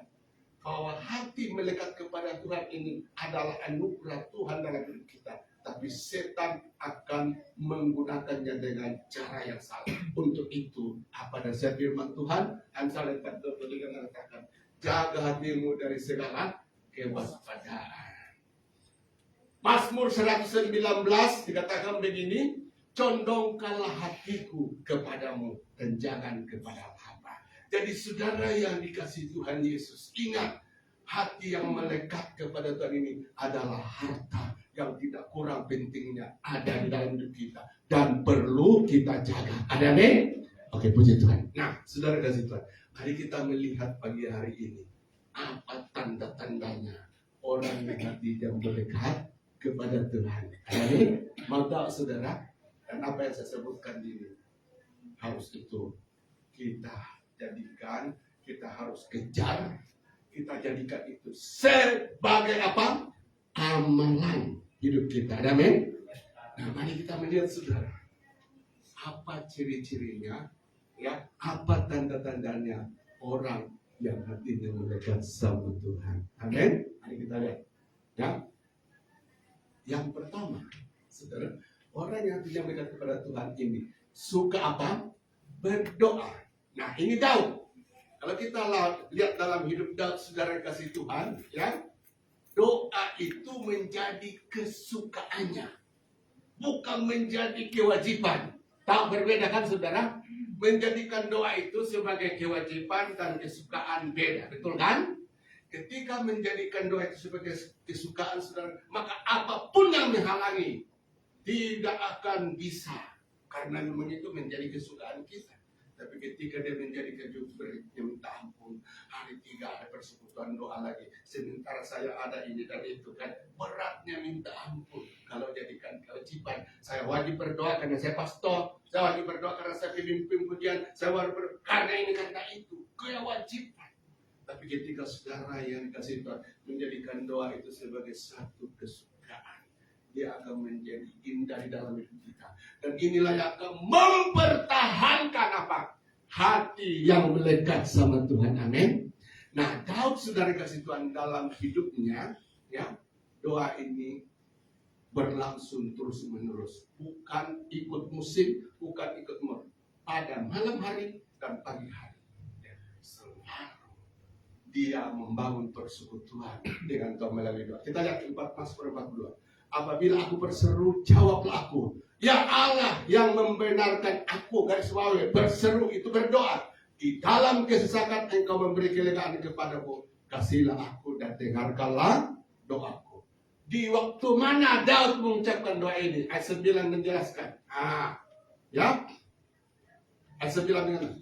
bahwa hati melekat kepada Tuhan ini adalah anugerah Tuhan dalam hidup kita. Tapi setan akan menggunakannya dengan cara yang salah. Untuk itu, apa dasar firman Tuhan? Amsal 4:25 mengatakan, jaga hatimu dari segala kewaspadaan. Mazmur 119 dikatakan begini, condongkanlah hatiku kepadamu dan jangan kepada apa-apa. Jadi saudara yang dikasih Tuhan Yesus, ingat, hati yang melekat kepada Tuhan ini adalah harta yang tidak kurang pentingnya ada di dalam hidup kita dan perlu kita jaga. Ada nih? Oke, puji Tuhan. Nah, saudara kasih Tuhan, mari kita melihat pagi hari ini apa tanda-tandanya orang yang hati yang melekat kepada Tuhan. Ada nih? Mau tahu saudara? Dan apa yang saya sebutkan ini harus itu kita jadikan, kita harus kejar, kita jadikan itu sebagai apa? Amalan hidup kita. Amin. Nah, mari kita melihat saudara, apa ciri-cirinya, ya, apa tanda-tandanya orang yang hatinya melekat sama Tuhan. Amin. Mari kita lihat. Ya. Yang pertama, saudara, orang yang hatinya melekat kepada Tuhan ini suka apa? Berdoa. Nah, ini Daud. Kalau kita lihat dalam hidup Daud, saudara kasih Tuhan, ya, doa itu menjadi kesukaannya, bukan menjadi kewajiban. Tahu berbeda kan saudara? Menjadikan doa itu sebagai kewajiban dan kesukaan beda, betul kan? Ketika menjadikan doa itu sebagai kesukaan saudara, maka apapun yang menghalangi tidak akan bisa, karena memang itu menjadi kesukaan kita. Tapi ketika dia menjadikan dia minta ampun, hari 3 ada persekutuan doa lagi, sementara saya ada ini dan itu kan, beratnya minta ampun. Kalau jadikan kewajiban, saya wajib berdoa karena saya pastor, saya wajib berdoa karena saya pemimpin pujian, saya wajib berdoa karena ini karena itu, kewajiban. Tapi ketika saudara yang dikasih Tuhan menjadikan doa itu sebagai satu kesukaan, dia akan menjadi indah di dalam hidup kita. Dan inilah yang akan mempertahankan apa? Hati yang melekat sama Tuhan. Amin. Nah, Daud saudara kasih Tuhan dalam hidupnya, ya, doa ini berlangsung terus menerus. Bukan ikut musim, bukan ikut pada malam hari dan pagi hari. Selalu dia membangun persekutuan dengan Tuhan melalui doa. Kita lihat 4 Mazmur 42. Apabila aku berseru, jawablah aku. Ya Allah yang membenarkan aku, garis bawahi, berseru itu berdoa. Di dalam kesesakan engkau memberi kelegaan kepadaku. Kasihlah aku dan dengarkanlah doaku. Di waktu mana Daud mengucapkan doa ini? Ayat 9 menjelaskan. Ya. Ayat 9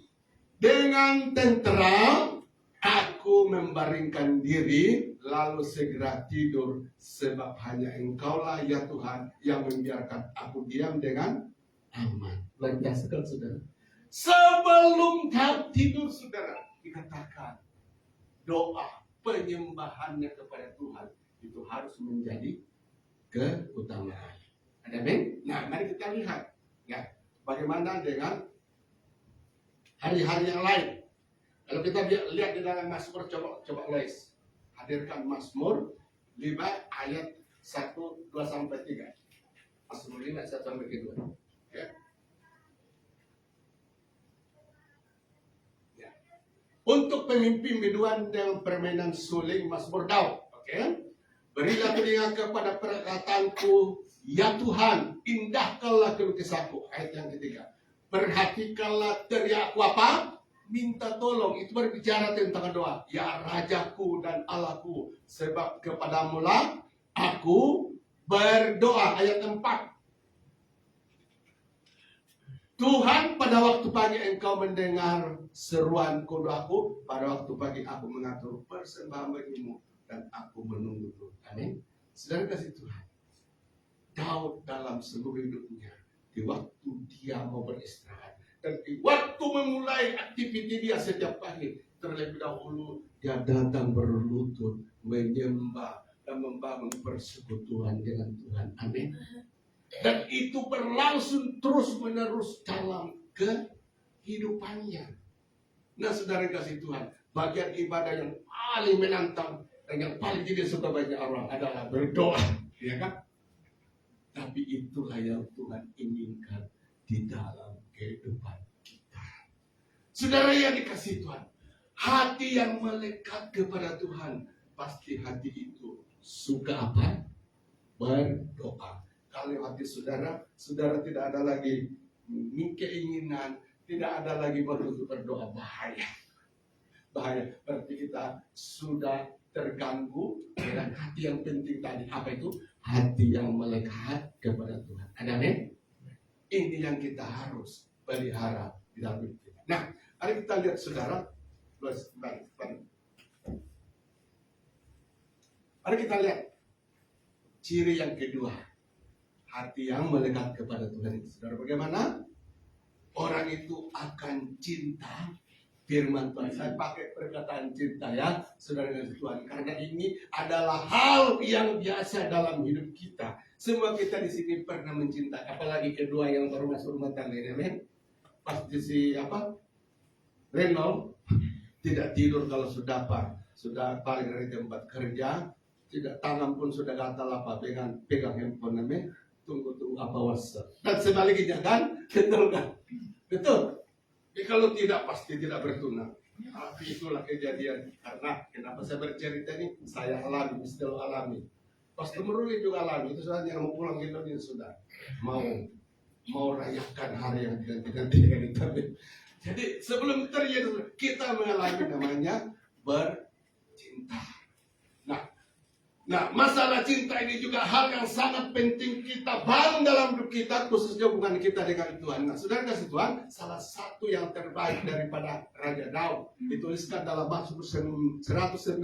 dengan tenteram aku membaringkan diri, lalu segera tidur, sebab hanya Engkaulah ya Tuhan yang membiarkan aku diam dengan aman. Luar biasa kan saudara? Sebelum Daud tidur saudara, dikatakan doa penyembahannya kepada Tuhan itu harus menjadi keutamaan. Amin. Nah, mari kita lihat ya bagaimana dengan hari-hari yang lain. Kalau kita lihat di dalam Mazmur, coba les. Hadirkan Mazmur 5 ayat 1, 2 sampai 3. Mazmur 5 ayat 1 sampai 3. Ya. Ya. Untuk pemimpin biduan dengan permainan suling Mazmur Daud. Oke. Berilah telinga kepada perkataanku, ya Tuhan, indahkanlah keluh kesahku. Ayat yang ketiga. Perhatikanlah teriakku apa? Minta tolong. Itu berbicara tentang doa. Ya Rajaku dan Allahku, sebab kepadamu lah aku berdoa. Ayat 4. Tuhan, pada waktu pagi engkau mendengar seruan doaku. Pada waktu pagi aku mengatur persembahan bagimu dan aku menunggu Tuhan. Amin. Saudara kasih Tuhan, Daud dalam seluruh hidupnya, di waktu dia mau beristirahat dan di waktu memulai aktiviti dia setiap pagi, terlebih dahulu dia datang berlutut menyembah dan membangun persekutuan dengan Tuhan. Amin. Dan itu berlangsung terus menerus dalam kehidupannya. Nah, saudara kasih Tuhan, bagian ibadah yang paling menantang dan yang paling tidak suka banyak orang adalah berdoa, ya kan? Tapi itulah yang Tuhan inginkan di dalam kehidupan kita. Saudara yang dikasihi Tuhan, hati yang melekat kepada Tuhan, pasti hati itu suka apa? Berdoa. Kalau hati saudara tidak ada lagi keinginan, tidak ada lagi berdoa, bahaya. Bahaya, berarti kita sudah terganggu dengan hati yang penting tadi. Apa itu? Hati yang melekat kepada Tuhan. Amin. Ini yang kita harus pelihara di dalam hidup kita. Nah, mari kita lihat saudara. Mari kita lihat ciri yang kedua. Hati yang melekat kepada Tuhan itu. Saudara, bagaimana? Orang itu akan cinta firman Tuhan. Saya pakai perkataan cinta ya, saudara dan Tuhan, karena ini adalah hal yang biasa dalam hidup kita. Semua kita di sini pernah mencintai, apalagi kedua yang baru masuk rumah tangga ini, amin. Pasti si Reno tidak tidur kalau sudah balik dari tempat kerja, tidak tangan pun sudah gatal apa pegang handphone, amin. Tunggu apa WhatsApp. Dan sebaliknya kan, betul kan? Betul. Kalau tidak pasti tidak bertunang. Tapi itulah kejadian. Karena kenapa saya bercerita ini? Saya alami, selalu alami. Pastor Meruli juga alami. Itu sudah yang mau pulang ke Indonesia sudah mau rayakan hari yang diganti-gantikan itu. Jadi sebelum terjadi kita mengalami namanya bercinta. Nah, masalah cinta ini juga hal yang sangat penting kita bangun dalam hidup kita, khususnya hubungan kita dengan Tuhan. Nah, saudara kasih Tuhan, salah satu yang terbaik daripada Raja Daud dituliskan dalam Mazmur 119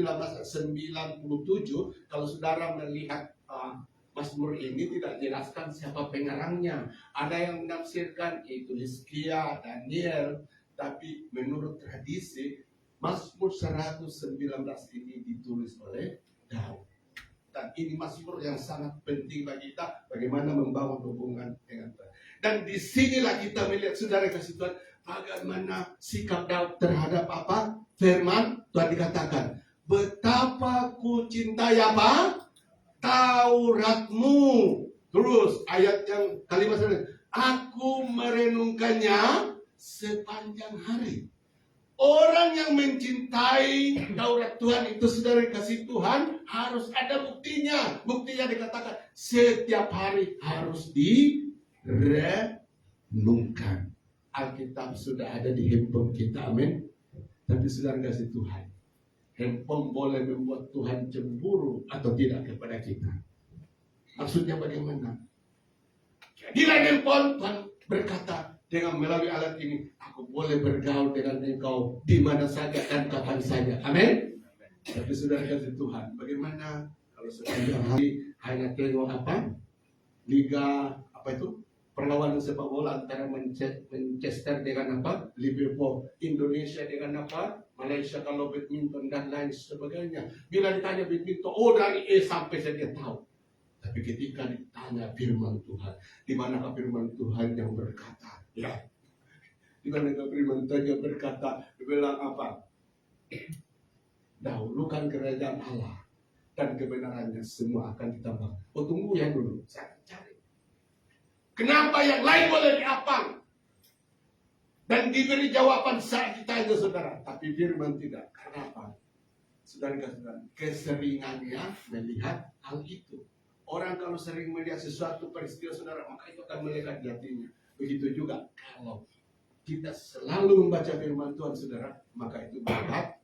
ayat 97. Kalau saudara melihat Mazmur ini tidak jelaskan siapa pengarangnya. Ada yang menafsirkan itu Hizkia, Daniel, tapi menurut tradisi Mazmur 119 ini ditulis oleh Daud. Dan ini Mazmur yang sangat penting bagi kita, bagaimana membangun hubungan dengan Tuhan. Dan disinilah kita melihat saudara kasih Tuhan, bagaimana sikap Daud terhadap apa? Firman Tuhan dikatakan, betapa ku cintai apa? Tauratmu. Terus ayat yang kalimat sana, aku merenungkannya sepanjang hari. Orang yang mencintai Taurat Tuhan itu, saudara kasih Tuhan, harus ada buktinya. Buktinya dikatakan setiap hari harus direnungkan. Alkitab sudah ada di handphone kita, amin. Tapi saudara kasih Tuhan, handphone boleh membuat Tuhan cemburu atau tidak kepada kita. Maksudnya bagaimana? Di handphone Tuhan berkata, dengan melalui alat ini, aku boleh bergaul dengan engkau di mana saja dan kapan saja. Amin. Tapi sudah kasih Tuhan, bagaimana kalau sepanjang hari hanya tengok apa? Liga apa itu? Perlawanan sepak bola antara Manchester dengan apa? Liverpool, Indonesia dengan apa? Malaysia kalau badminton dan lain sebagainya. Bila ditanya badminton, oh dari E sampai Z dia tahu. Tapi ketika ditanya firman Tuhan, di manakah firman Tuhan yang berkata? Ya, di manakah firman Tuhan yang berkata? Dibilang apa? Dahulukan kerajaan Allah dan kebenarannya, semua akan ditambah. Oh, tunggu ya dulu, saya cari. Kenapa yang lain boleh diapang dan diberi jawaban saat ditanya saudara, tapi firman tidak? Karena apa? Saudara-saudara, keseringannya melihat hal itu. Orang kalau sering melihat sesuatu peristiwa saudara, maka itu akan melekat di hatinya. Begitu juga kalau kita selalu membaca firman Tuhan saudara, maka itu melekat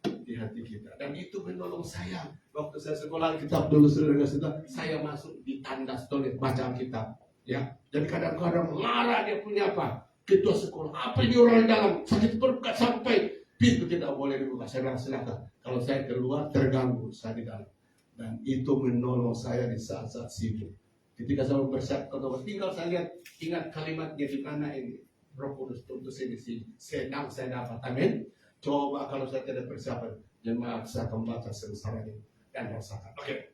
di hati kita. Dan itu menolong saya. Waktu saya sekolah kitab dulu saudara-saudara, saya masuk di tandas toilet baca Alkitab. Ya, jadi kadang-kadang marah dia punya apa? Ketua sekolah, apa ini orang dalam sakit perut sampai pintu tidak boleh dibuka. Saya bilang silakan. Kalau saya keluar terganggu, saya di dalam. Dan itu menolong saya di saat-saat sibuk. Ketika saya bersiap ke tinggal saya lihat, ingat kalimatnya di mana ini. Roh Kudus tuntut sini sedang saya dapat. Amin. Coba kalau saya tidak persiapan, jemaat saya akan baca sengsara ini dan rasakan. Oke.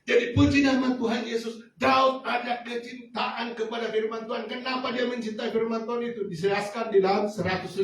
Jadi puji nama Tuhan Yesus. Daud ada kecintaan kepada firman Tuhan. Kenapa dia mencintai firman Tuhan itu? Dijelaskan di dalam 105.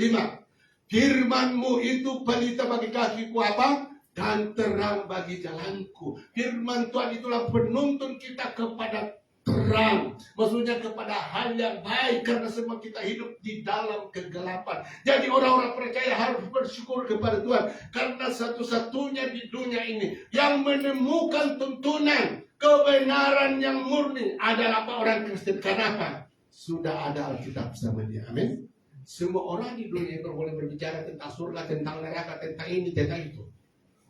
Firman-Mu itu pelita bagi kakiku apa? Dan terang bagi jalanku. Firman Tuhan itulah penuntun kita kepada terang. Maksudnya kepada hal yang baik. Karena semua kita hidup di dalam kegelapan. Jadi orang-orang percaya harus bersyukur kepada Tuhan. Karena satu-satunya di dunia ini yang menemukan tuntunan kebenaran yang murni adalah apa? Orang Kristen. Kenapa? Sudah ada Alkitab sama dia. Amin. Semua orang di dunia itu boleh berbicara tentang surga, tentang neraka, tentang ini, tentang itu.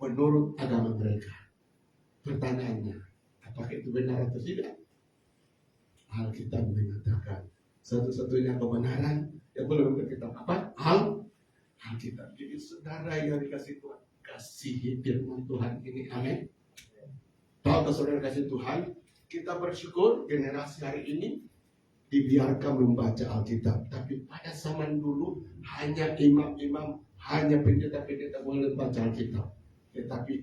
Menurut agama mereka. Pertanyaannya, apakah itu benar atau tidak? Alkitab mengatakan satu-satunya kebenaran yang boleh kita apa? Alkitab. Jadi saudara yang dikasih Tuhan, kasihi firman Tuhan ini. Amin. Kalau saudara kasih Tuhan, kita bersyukur generasi hari ini dibiarkan membaca Alkitab. Tapi pada zaman dulu hanya imam-imam, hanya pendeta-pendeta boleh membaca Alkitab. Tetapi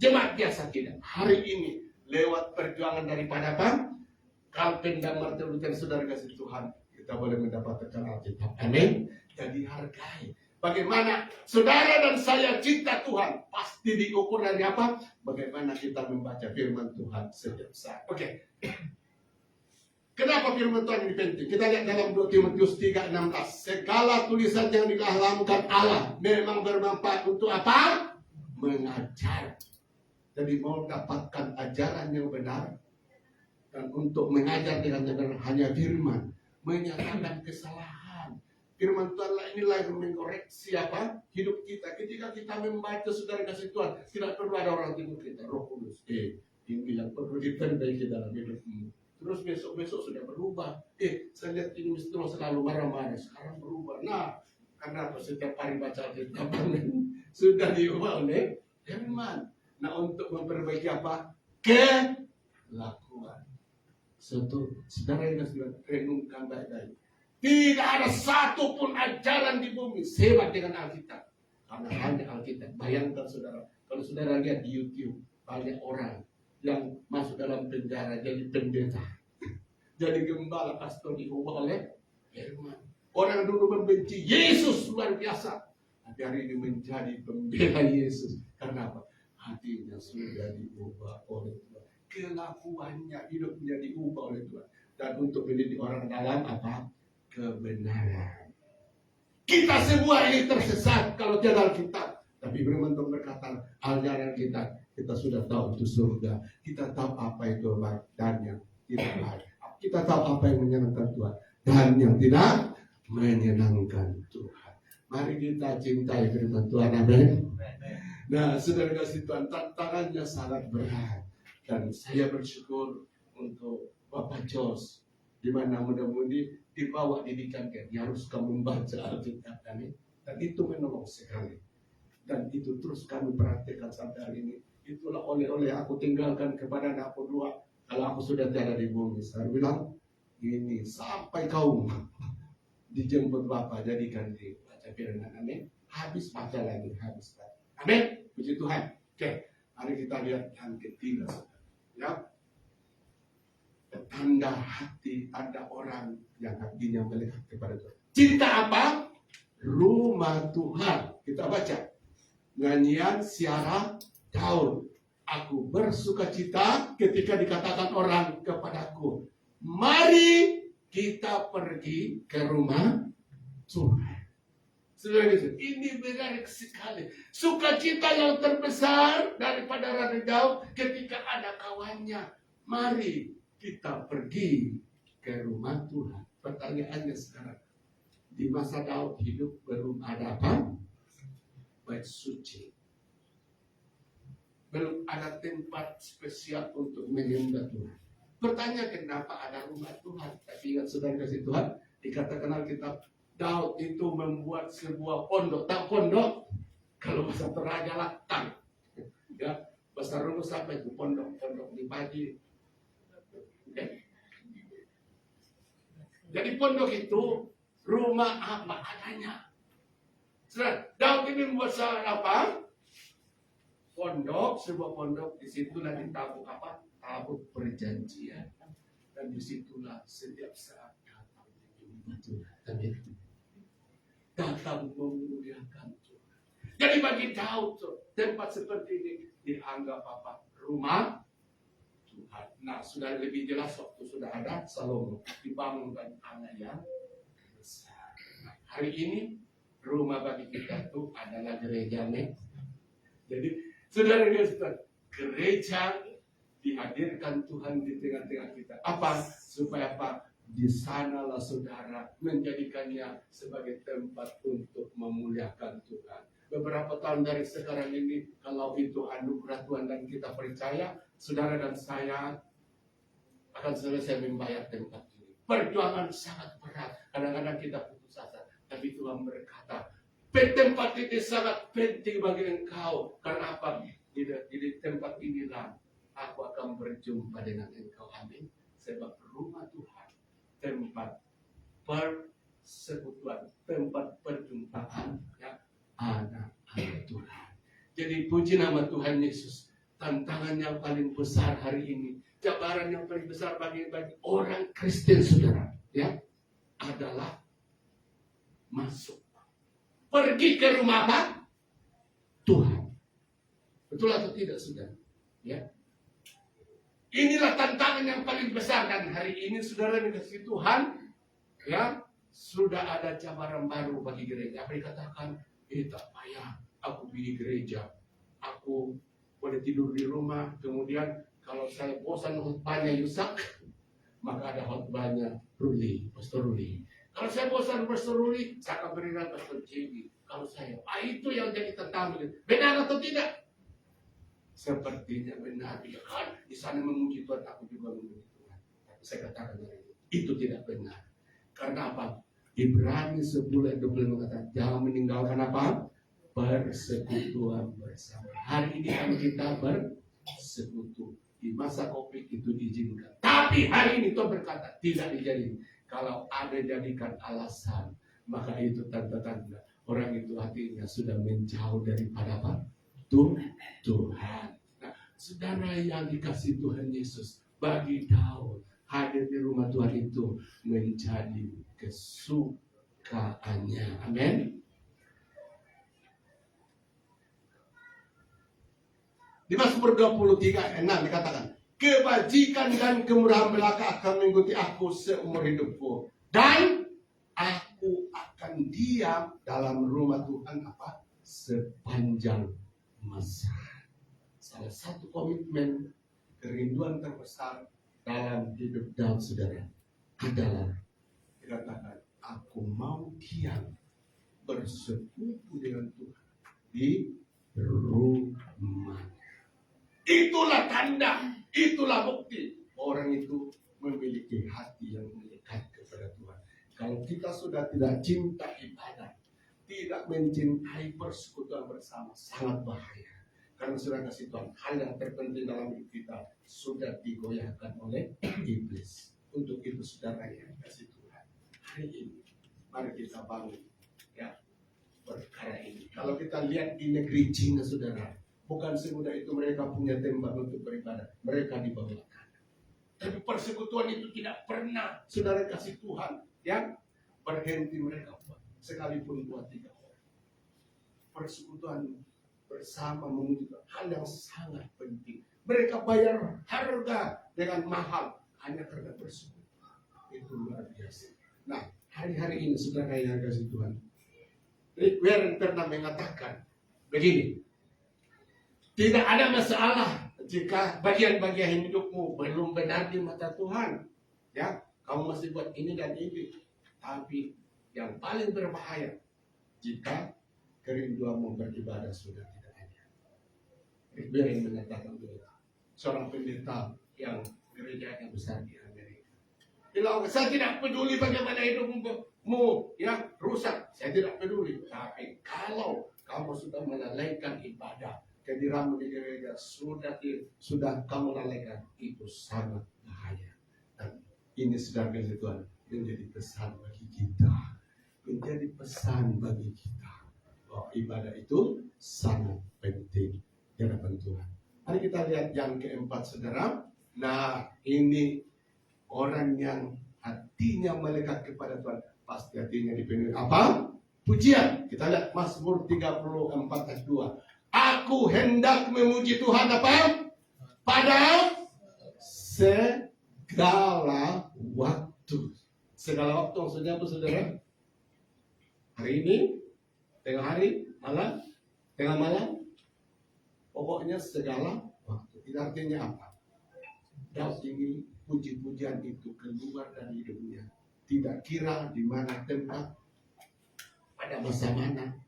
jemaat biasa tidak. Hari ini lewat perjuangan daripada apa? Calvin dan Martin Luther, saudara kasih Tuhan, kita boleh mendapatkan Alkitab. Amin. Jadi hargai. Bagaimana saudara dan saya cinta Tuhan pasti diukur dari apa? Bagaimana kita membaca firman Tuhan setiap saat. Oke. Kenapa firman Tuhan ini penting? Kita lihat dalam 2 Timotius 3:16. Segala tulisan yang dikalamkan Allah memang bermanfaat untuk apa? Mengajar. Jadi mau dapatkan ajaran yang benar dan untuk mengajar dengan benar hanya firman, menyatakan kesalahan. Firman Tuhan inilah yang mengoreksi apa? Hidup kita. Ketika kita membaca saudara kasih Tuhan, tidak perlu ada orang timur kita, Roh Kudus. Ini yang perlu diperbaiki dalam hidupmu. Terus besok-besok sudah berubah. Saya lihat ini mesti selalu marah-marah. Sekarang berubah. Nah, karena setiap hari baca Alkitab sudah diubah oleh firman. Nah, untuk memperbaiki apa? Kelakuan. Satu, saudara yang sudah renungkan baik-baik. Tidak ada satu pun ajaran di bumi sehebat dengan Alkitab. Karena hanya Alkitab. Bayangkan saudara, kalau saudara lihat di YouTube, banyak orang yang masuk dalam penjara jadi pendeta, jadi gembala, pastor, diubah oleh firman. Orang dulu membenci Yesus luar biasa, tapi hari ini menjadi pembela Yesus. Karena apa? Hatinya sudah diubah oleh Tuhan. Kelakuannya, hidupnya diubah oleh Tuhan. Dan untuk mendidik orang dalam apa? Kebenaran. Kita semua ini tersesat kalau tiada Alkitab. Tapi firman Tuhan berkata, ajaran kita sudah tahu itu surga. Kita tahu apa itu baik dan yang tidak baik. Kita tahu apa yang menyenangkan Tuhan dan yang tidak menyenangkan Tuhan. Mari kita cintai firman Tuhan. Amin. Nah, saudara kasih Tuhan, tantangannya sangat berat. Dan saya bersyukur untuk Bapak Jos, di mana mudah-mudi dibawa didikan dia harus kamu membaca Alkitab. Amin. Dan itu menolong sekali. Dan itu terus kami perhatikan sampai hari ini. Itulah oleh-oleh aku tinggalkan kepada anakku dua. Kalau aku sudah tiada di bumi, saya bilang ini sampai kau dijemput Bapa jadikan di baca firman. Amin. Habis baca lagi, habis baca. Amin. Puji Tuhan. Oke, mari kita lihat yang ketiga. Ya, tanda hati ada orang yang hatinya melihat kepada Tuhan. Cinta apa? Rumah Tuhan. Kita baca nyanyian Syara Daud. Aku bersuka cita ketika dikatakan orang kepadaku, mari kita pergi ke rumah Tuhan. Saudara, ini menarik sekali. Sukacita yang terbesar daripada Raja Daud ketika ada kawannya. Mari kita pergi ke rumah Tuhan. Pertanyaannya sekarang, di masa Daud hidup belum ada apa? Bait suci. Belum ada tempat spesial untuk menyembah Tuhan. Pertanyaan, kenapa ada rumah Tuhan? Tapi ingat saudara kasih Tuhan, dikatakan Alkitab, Daud itu membuat sebuah pondok. Tak pondok, kalau bahasa Toraja latang. Ya, bahasa rumus apa itu? Pondok di pagi. Jadi pondok itu rumah apa adanya. Saudara, Daud ini membuat apa? Pondok, sebuah pondok. Disitulah ditabuk apa? Tabut perjanjian. Dan disitulah setiap saat datang menyembah Tuhan. Datang memuliakan Tuhan. Jadi bagi Daud, tempat seperti ini dianggap apa? Rumah Tuhan. Nah, sudah lebih jelas waktu sudah ada Salomo dibangunkan anak yang besar. Nah, hari ini rumah bagi kita itu adalah gereja nih. Jadi saudara, gereja dihadirkan Tuhan di tengah-tengah kita. Apa? Supaya apa? Di sanalah saudara menjadikannya sebagai tempat untuk memuliakan Tuhan. Beberapa tahun dari sekarang ini, kalau itu anugerah Tuhan dan kita percaya, saudara dan saya akan selesai membayar tempat ini. Perjuangan sangat berat. Kadang-kadang kita putus asa. Tapi Tuhan berkata, tempat ini sangat penting bagi engkau. Karena apa? Di tempat inilah aku akan berjumpa dengan engkau. Amin. Sebab rumah Tuhan, tempat persekutuan, tempat perjumpaan ya, anak-anak Tuhan. Jadi puji nama Tuhan Yesus. Tantangan yang paling besar hari ini, cabaran yang paling besar bagi orang Kristen saudara, ya, adalah masuk. Pergi ke rumah apa? Tuhan. Betul atau tidak, saudara? Ya. Inilah tantangan yang paling besar, dan hari ini saudara dikasih Tuhan, ya, sudah ada cabaran baru bagi gereja. Apa dikatakan? Tak payah aku pergi gereja. Aku boleh tidur di rumah. Kemudian kalau saya bosan khotbahnya Yusak, maka ada khotbahnya Ruli, Pastor Ruli. Kalau saya bosan Pastor Ruli, saya akan berikan Pastor Cebi. Kalau saya, itu yang jadi tantangan. Benar atau tidak? Sepertinya benar, ya kan? Di sana memuji Tuhan, aku juga memuji Tuhan. Tapi saya katakan itu tidak benar. Karena apa? Ibrani 10:20 mengatakan, jangan meninggalkan apa? Persekutuan bersama. Hari ini kan kita bersekutu. Di masa Covid itu diizinkan. Tapi hari ini Tuhan berkata, tidak dijadikan. Kalau ada jadikan alasan, maka itu tanda-tanda orang itu hatinya sudah menjauh daripada apa? Tuhan. Nah, saudara yang dikasih Tuhan Yesus, bagi Daud hadir di rumah Tuhan itu menjadi kesukaannya. Amin. Di Mazmur 23:6 dikatakan, kebajikan dan kemurahan belaka akan mengikuti aku seumur hidupku, dan aku akan diam dalam rumah Tuhan apa? Sepanjang masa. Salah satu komitmen kerinduan terbesar dalam hidup Daud saudara adalah dikatakan, aku mau diam bersekutu dengan Tuhan di rumah. Itulah tanda, itulah bukti orang itu memiliki hati yang melekat kepada Tuhan. Kalau kita sudah tidak cinta ibadah, tidak mencintai persekutuan bersama, sangat bahaya. Karena sudah kasih Tuhan, hal yang terpenting dalam hidup kita sudah digoyahkan oleh iblis. Untuk itu saudara yang kasih Tuhan, hari ini mari kita bangun ya perkara ini. Kalau kita lihat di negeri Cina saudara, bukan semudah itu mereka punya tempat untuk beribadah. Mereka di bawah tanah. Tapi persekutuan itu tidak pernah saudara kasih Tuhan yang berhenti mereka buat. Sekalipun buat 3 orang. Persekutuan bersama menunjukkan hal yang sangat penting. Mereka bayar harga dengan mahal hanya karena bersekutu. Itu luar biasa. Nah, hari-hari ini saudara yang kasih Tuhan, Rick Warren pernah mengatakan begini, tidak ada masalah jika bagian-bagian hidupmu belum benar di mata Tuhan. Ya, kamu masih buat ini dan ini. Tapi yang paling berbahaya jika kerinduanmu beribadah sudah tidak ada. Rick Warren mengatakan begitu. Seorang pendeta yang gereja yang besar di Amerika. Bilang, saya tidak peduli bagaimana hidupmu ya rusak. Saya tidak peduli. Tapi kalau kamu sudah melalaikan ibadah, kehadiranmu di gereja sudah kamu lalaikan, itu sangat bahaya. Dan ini saudara Tuhan menjadi pesan bagi kita. Menjadi pesan bagi kita bahwa ibadah itu sangat penting di hadapan Tuhan. Mari kita lihat yang keempat, saudara. Nah, ini orang yang hatinya melekat kepada Tuhan, pasti hatinya dipenuhi apa? Pujian. Kita lihat Mazmur 34 ayat 2. Aku hendak memuji Tuhan apa? Pada segala waktu. Segala waktu maksudnya apa, saudara? Hari ini, tengah hari, malam, tengah malam. Pokoknya segala waktu. Itu artinya apa? Daud ini puji-pujian itu keluar dari hidupnya. Tidak kira di mana tempat, pada masa mana,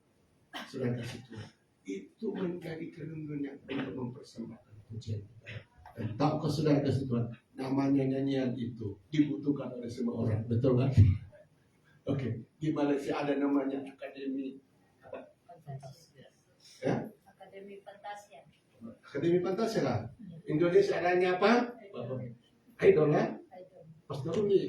sudah kasih Tuhan. Itu menjadi kerinduannya untuk mempersembahkan pujian. Dan tahukah saudara kasih Tuhan, namanya nyanyian itu dibutuhkan oleh semua orang. Betul kan? Oke, di Malaysia ada namanya Akademi apa? Ya? Akademi Fantasia. Akademi Fantasia lah. Indonesia adanya apa? Idol lah. Pastor Ruli.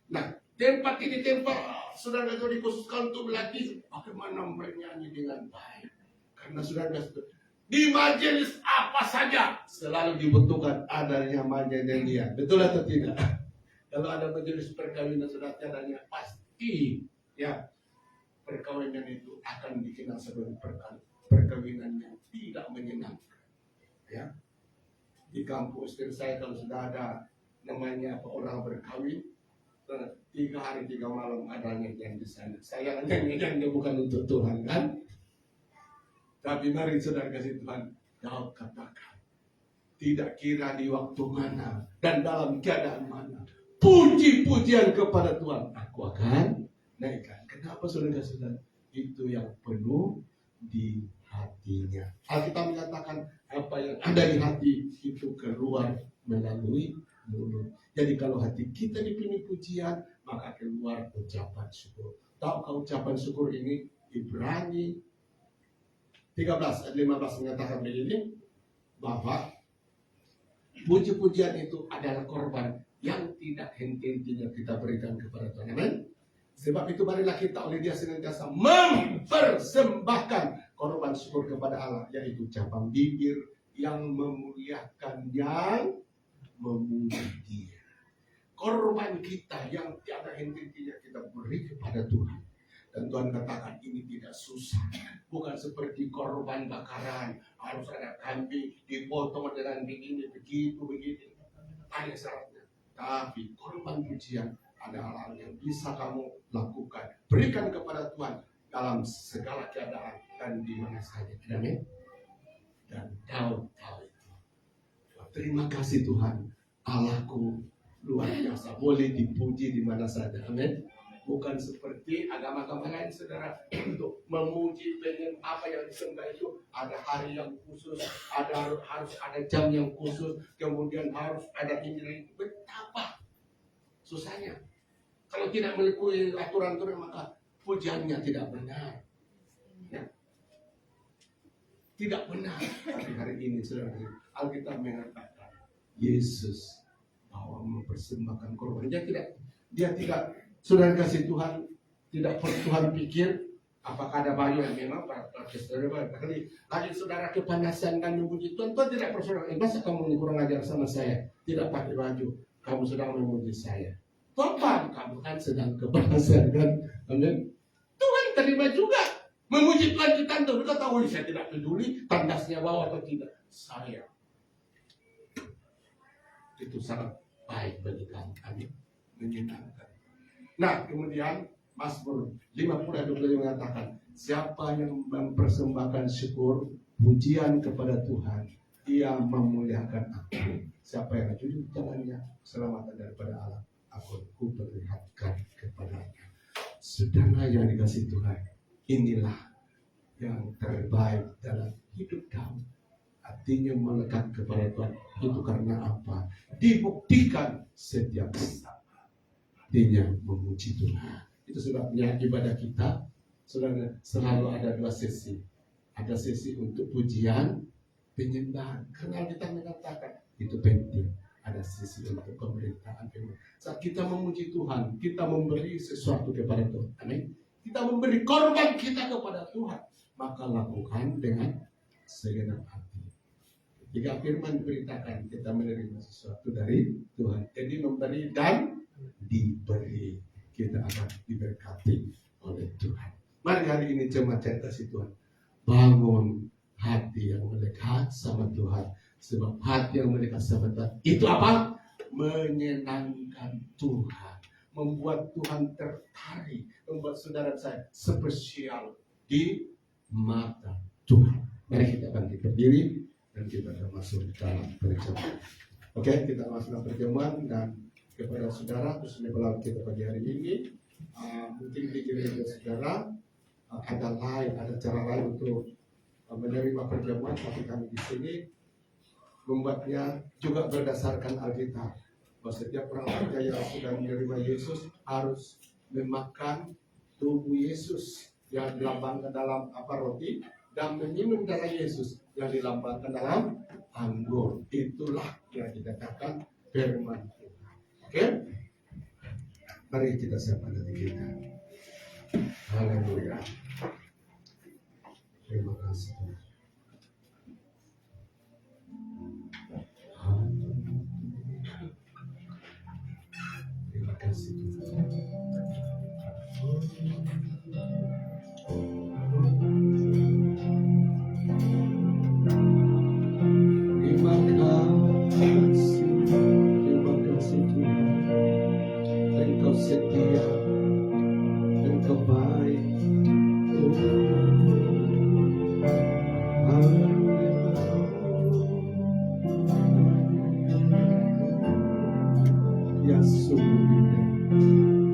Nah, tempat ini tempat saudara itu dikhususkan untuk melatih bagaimana bernyanyi dengan baik. Karena saudara di majelis apa saja selalu dibutuhkan adanya nyanyian. Betul atau tidak? Kalau ada majelis perkawinan saudara adanya pasti ya perkawinan itu akan dikenal sebagai perkawinan yang tidak menyenangkan. Ya, di kampus saya kalau sudah ada namanya orang berkawin 3 hari 3 malam adanya yang di sana. Saya nyanyi bukan untuk Tuhan kan? Tapi mari saudara kasih Tuhan, Daud katakan, tidak kira di waktu mana dan dalam keadaan mana, puji-pujian kepada Tuhan aku akan naikkan. Kenapa saudara kasih Tuhan? Itu yang penuh di hatinya. Alkitab mengatakan apa yang ada di hati itu keluar melalui mulut. Jadi kalau hati kita dipenuhi pujian, maka keluar ucapan syukur. Tahukah ucapan syukur ini? Ibrani 13 ayat 15 mengatakan begini, bahwa puji-pujian itu adalah korban yang tidak henti-hentinya kita berikan kepada Tuhan. Amin. Sebab itu marilah kita oleh Dia senantiasa mempersembahkan korban syukur kepada Allah, yaitu ucapan bibir yang memuliakan, yang memuji Dia. Korban kita yang tiada henti-hentinya kita beri kepada Tuhan. Dan Tuhan katakan ini tidak susah. Bukan seperti korban bakaran. Harus ada kambing dipotong dengan begini, begitu. Ada syaratnya. Tapi korban pujian ada hal yang bisa kamu lakukan. Berikan kepada Tuhan dalam segala keadaan dan di mana saja. Amin. Dan Daud tahu itu. Terima kasih Tuhan. Allahku luar biasa. Boleh dipuji di mana saja. Amin. Bukan seperti agama-agama lain, saudara, untuk memuji dengan apa yang disembah itu ada hari yang khusus, harus ada jam yang khusus, kemudian harus ada ini. Betapa susahnya. Kalau tidak mengikuti aturan-aturan maka pujiannya tidak benar. Ya. Tidak benar. Tapi hari ini saudara, Alkitab mengatakan Yesus bahwa mempersembahkan korban. Dia tidak saudara kasih Tuhan, tidak perlu Tuhan pikir apakah ada baju yang memang saudara kali lagi saudara kepanasan dan memuji Tuhan tidak perlu. Masa kamu kurang ajar sama saya tidak pakai baju? kamu sedang memuji saya. Topan, kamu kan sedang kebablasan kan? Amin. Tuhan terima juga. Memuji Tuhan kita untuk kita tahu saya tidak peduli tandasnya bawah atau tidak. Saya itu sangat baik bagi kami. Amin. Menyenangkan. Nah, kemudian Mazmur 50:25 mengatakan, siapa yang mempersembahkan syukur, pujian kepada Tuhan, ia memuliakan aku. Siapa yang jujur jalannya, keselamatan daripada Allah, aku perlihatkan kepadanya. Saudara yang dikasihi Tuhan, inilah yang terbaik dalam hidup kamu. Artinya melekat kepada Tuhan. Itu karena apa? Dibuktikan setiap saat. Artinya memuji Tuhan. Itu sebabnya ibadah kita selalu ada dua sesi. Ada sesi untuk pujian, penyembahan. Karena kita mengatakan itu penting. Ada sisi untuk pemerintahan. Saat kita memuji Tuhan, kita memberi sesuatu kepada Tuhan. Amin. Kita memberi korban kita kepada Tuhan. Maka lakukan dengan segenap hati. Jika firman diberitakan, kita menerima sesuatu dari Tuhan. Jadi memberi dan diberi. Kita akan diberkati oleh Tuhan. Mari hari ini jemaat kasih Tuhan, bangun hati yang melekat sama Tuhan. Sebab hati yang melekat sama Tuhan itu apa? Menyenangkan Tuhan, membuat Tuhan tertarik, membuat saudara saya spesial di mata Tuhan. Mari kita bangkit berdiri dan kita akan masuk dalam perjamuan. Oke, kita masuk dalam perjamuan. Dan kepada saudara, khususnya kalau kita pagi hari ini, mungkin di gereja saudara ada cara lain untuk menerima perjamuan, tapi kami di sini membuatnya juga berdasarkan Alkitab. Bahwa setiap orang percaya yang sudah menerima Yesus harus memakan tubuh Yesus yang dilambangkan dalam roti, dan meminum darah Yesus yang dilambangkan dalam anggur. Itulah yang dikatakan firman Tuhan. Oke? Mari kita siapkan hati kita. Haleluya. Terima kasih Tuhan. Terima kasih Tuhan. Terima kasih Tuhan. Engkau setia, Engkau baik. Ya sungguh indah.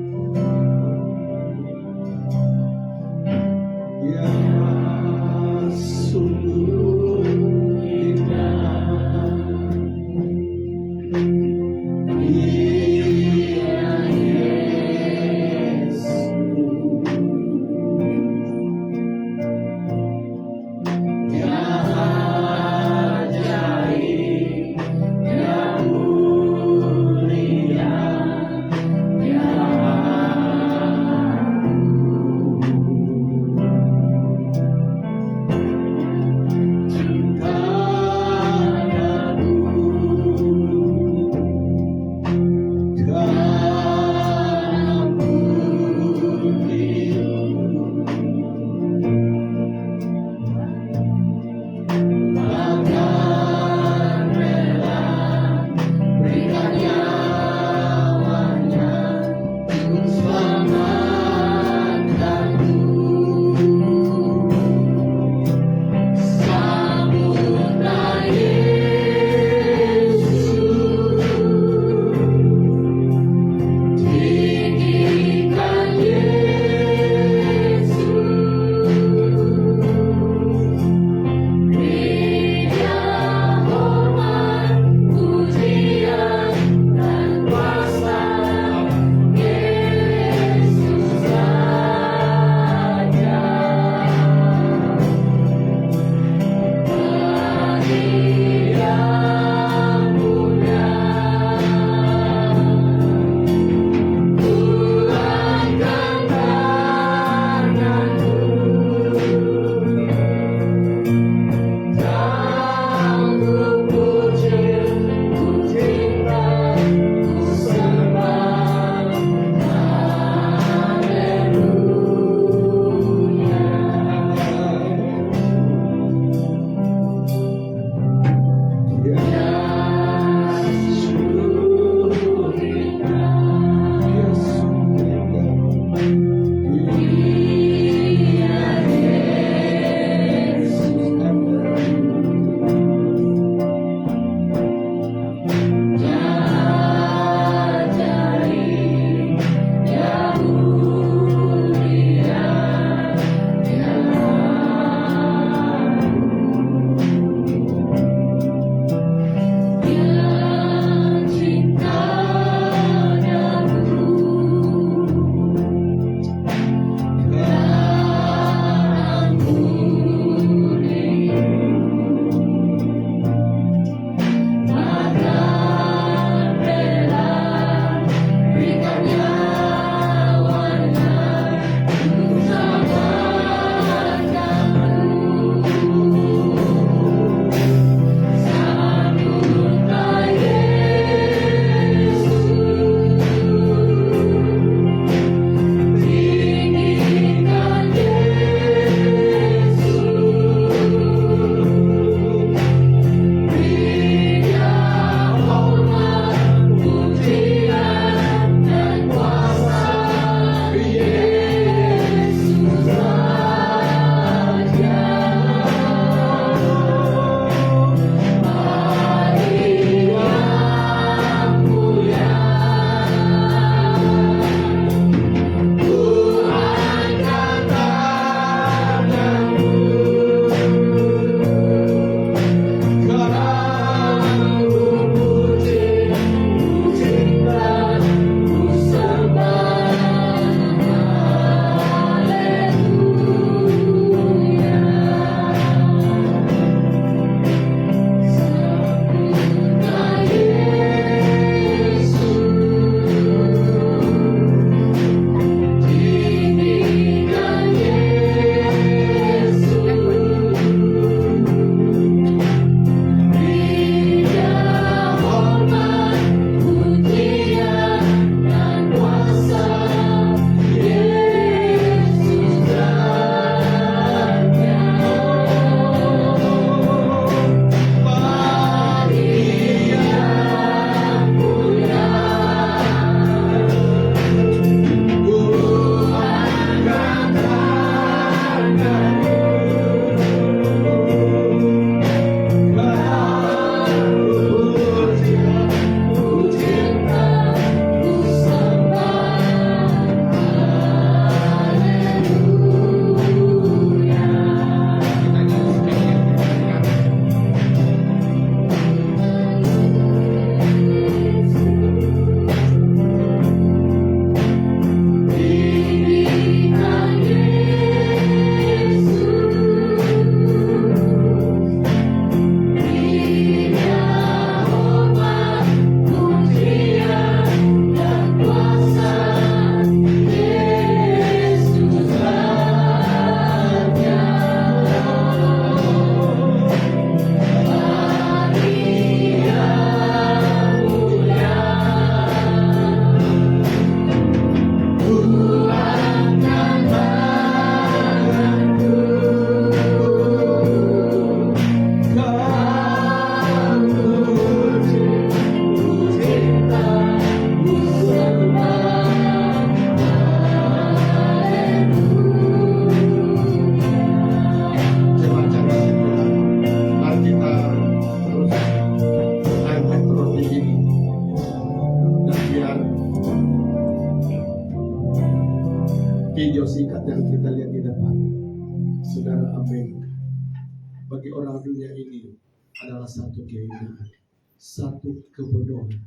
dunia ini adalah satu kehinaan, satu kebodohan.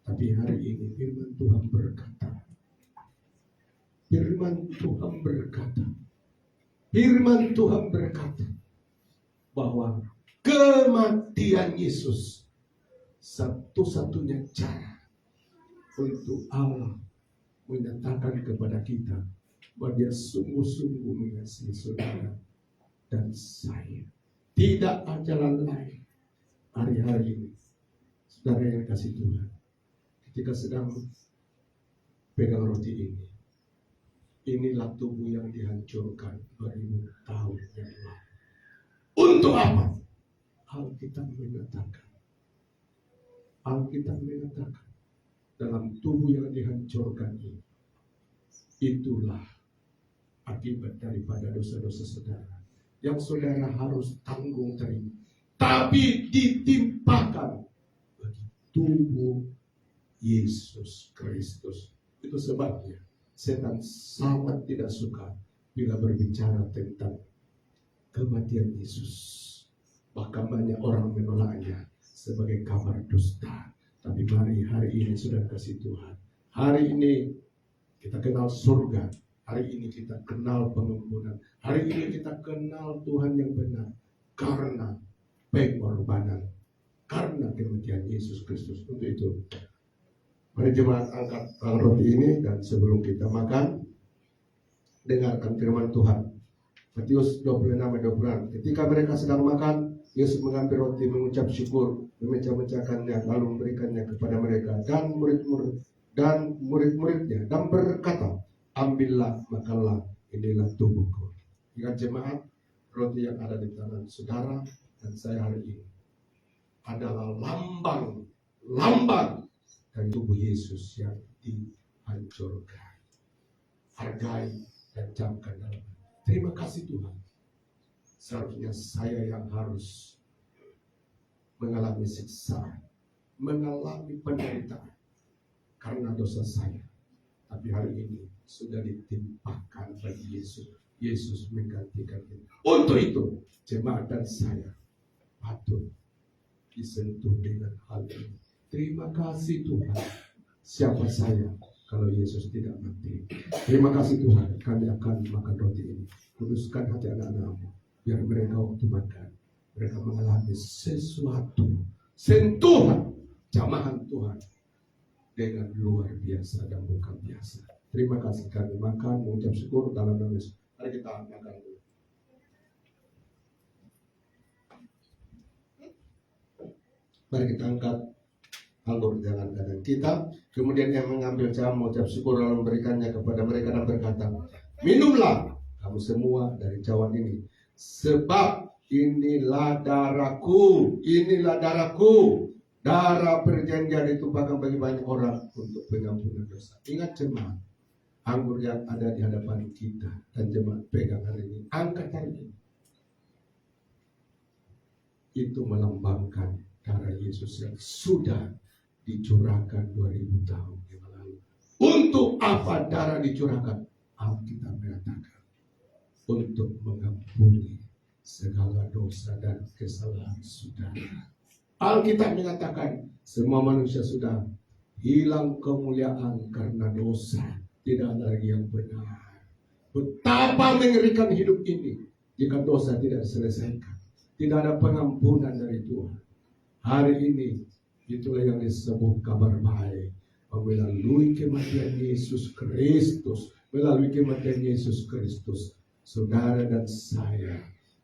Tapi hari ini firman Tuhan berkata, bahwa kematian Yesus satu-satunya cara untuk Allah menyatakan kepada kita bahwa Dia sungguh-sungguh mengasihi saudara dan saya. Tidak ada jalan lain. Hari-hari ini, saudara yang kasih Tuhan, ketika sedang pegang roti ini, inilah tubuh yang dihancurkan 2000 tahun yang lalu. Untuk apa? Alkitab mengatakan dalam tubuh yang dihancurkan ini, itulah akibat daripada dosa-dosa saudara yang saudara harus tanggung terima, tapi ditimpakan bagi tubuh Yesus Kristus. Itu sebabnya setan sangat tidak suka bila berbicara tentang kematian Yesus. Bahkan banyak orang menolaknya sebagai kabar dusta. Tapi mari hari ini sudah kasih Tuhan. Hari ini kita kenal surga. Hari ini kita kenal pengampunan. Hari ini kita kenal Tuhan yang benar. Karena pengorbanan. Karena kematian Yesus Kristus. Untuk itu, mari jemaat angkat roti ini. Dan sebelum kita makan, dengarkan firman Tuhan. Matius 26-26. Ketika mereka sedang makan, Yesus mengambil roti, mengucap syukur, memecah-mecahkannya, lalu memberikannya kepada mereka dan murid-muridnya, dan berkata, ambillah, makanlah, inilah tubuhku. Ingat jemaat, roti yang ada di tangan saudara dan saya hari ini adalah lambang dari tubuh Yesus yang dihancurkan. Hargai dan camkan dalam hati. Terima kasih Tuhan. Seharusnya saya yang harus mengalami siksaan, mengalami penderitaan karena dosa saya. Tapi hari ini sudah ditimpakan bagi Yesus. Yesus menggantikan itu. Untuk itu, jemaat dan saya patut disentuh dengan hal ini. Terima kasih Tuhan. Siapa saya kalau Yesus tidak mati? Terima kasih Tuhan. Kami akan makan roti ini. Kuduskan hati anak-anakmu, biar mereka waktu makan, mereka mengalami sesuatu, sentuhan, jamahan Tuhan dengan luar biasa dan bukan biasa. Terima kasih. Kami makan, mengucap syukur dalam nama Yesus. Mari kita makan dulu. Mari kita angkat anggur jangan kanan kita. Kemudian yang mengambil jamu, mengucap syukur lalu memberikannya kepada mereka dan berkata, minumlah kamu semua dari cawan ini, sebab inilah darahku, darah perjanjian ditumpahkan bagi banyak orang untuk pengampunan dosa. Ingat jemaat, anggur yang ada di hadapan kita dan jemaat pegang hari ini, angkat hari ini, itu melambangkan darah Yesus yang sudah dicurahkan 2000 tahun yang lalu. Untuk apa darah dicurahkan? Alkitab mengatakan untuk mengampuni segala dosa dan kesalahan saudara. Alkitab mengatakan semua manusia sudah hilang kemuliaan karena dosa. Tidak ada lagi yang benar. Betapa mengerikan hidup ini jika dosa tidak diselesaikan. Tidak ada pengampunan dari Tuhan. Hari ini itulah yang disebut kabar baik. Melalui kematian Yesus Kristus, saudara dan saya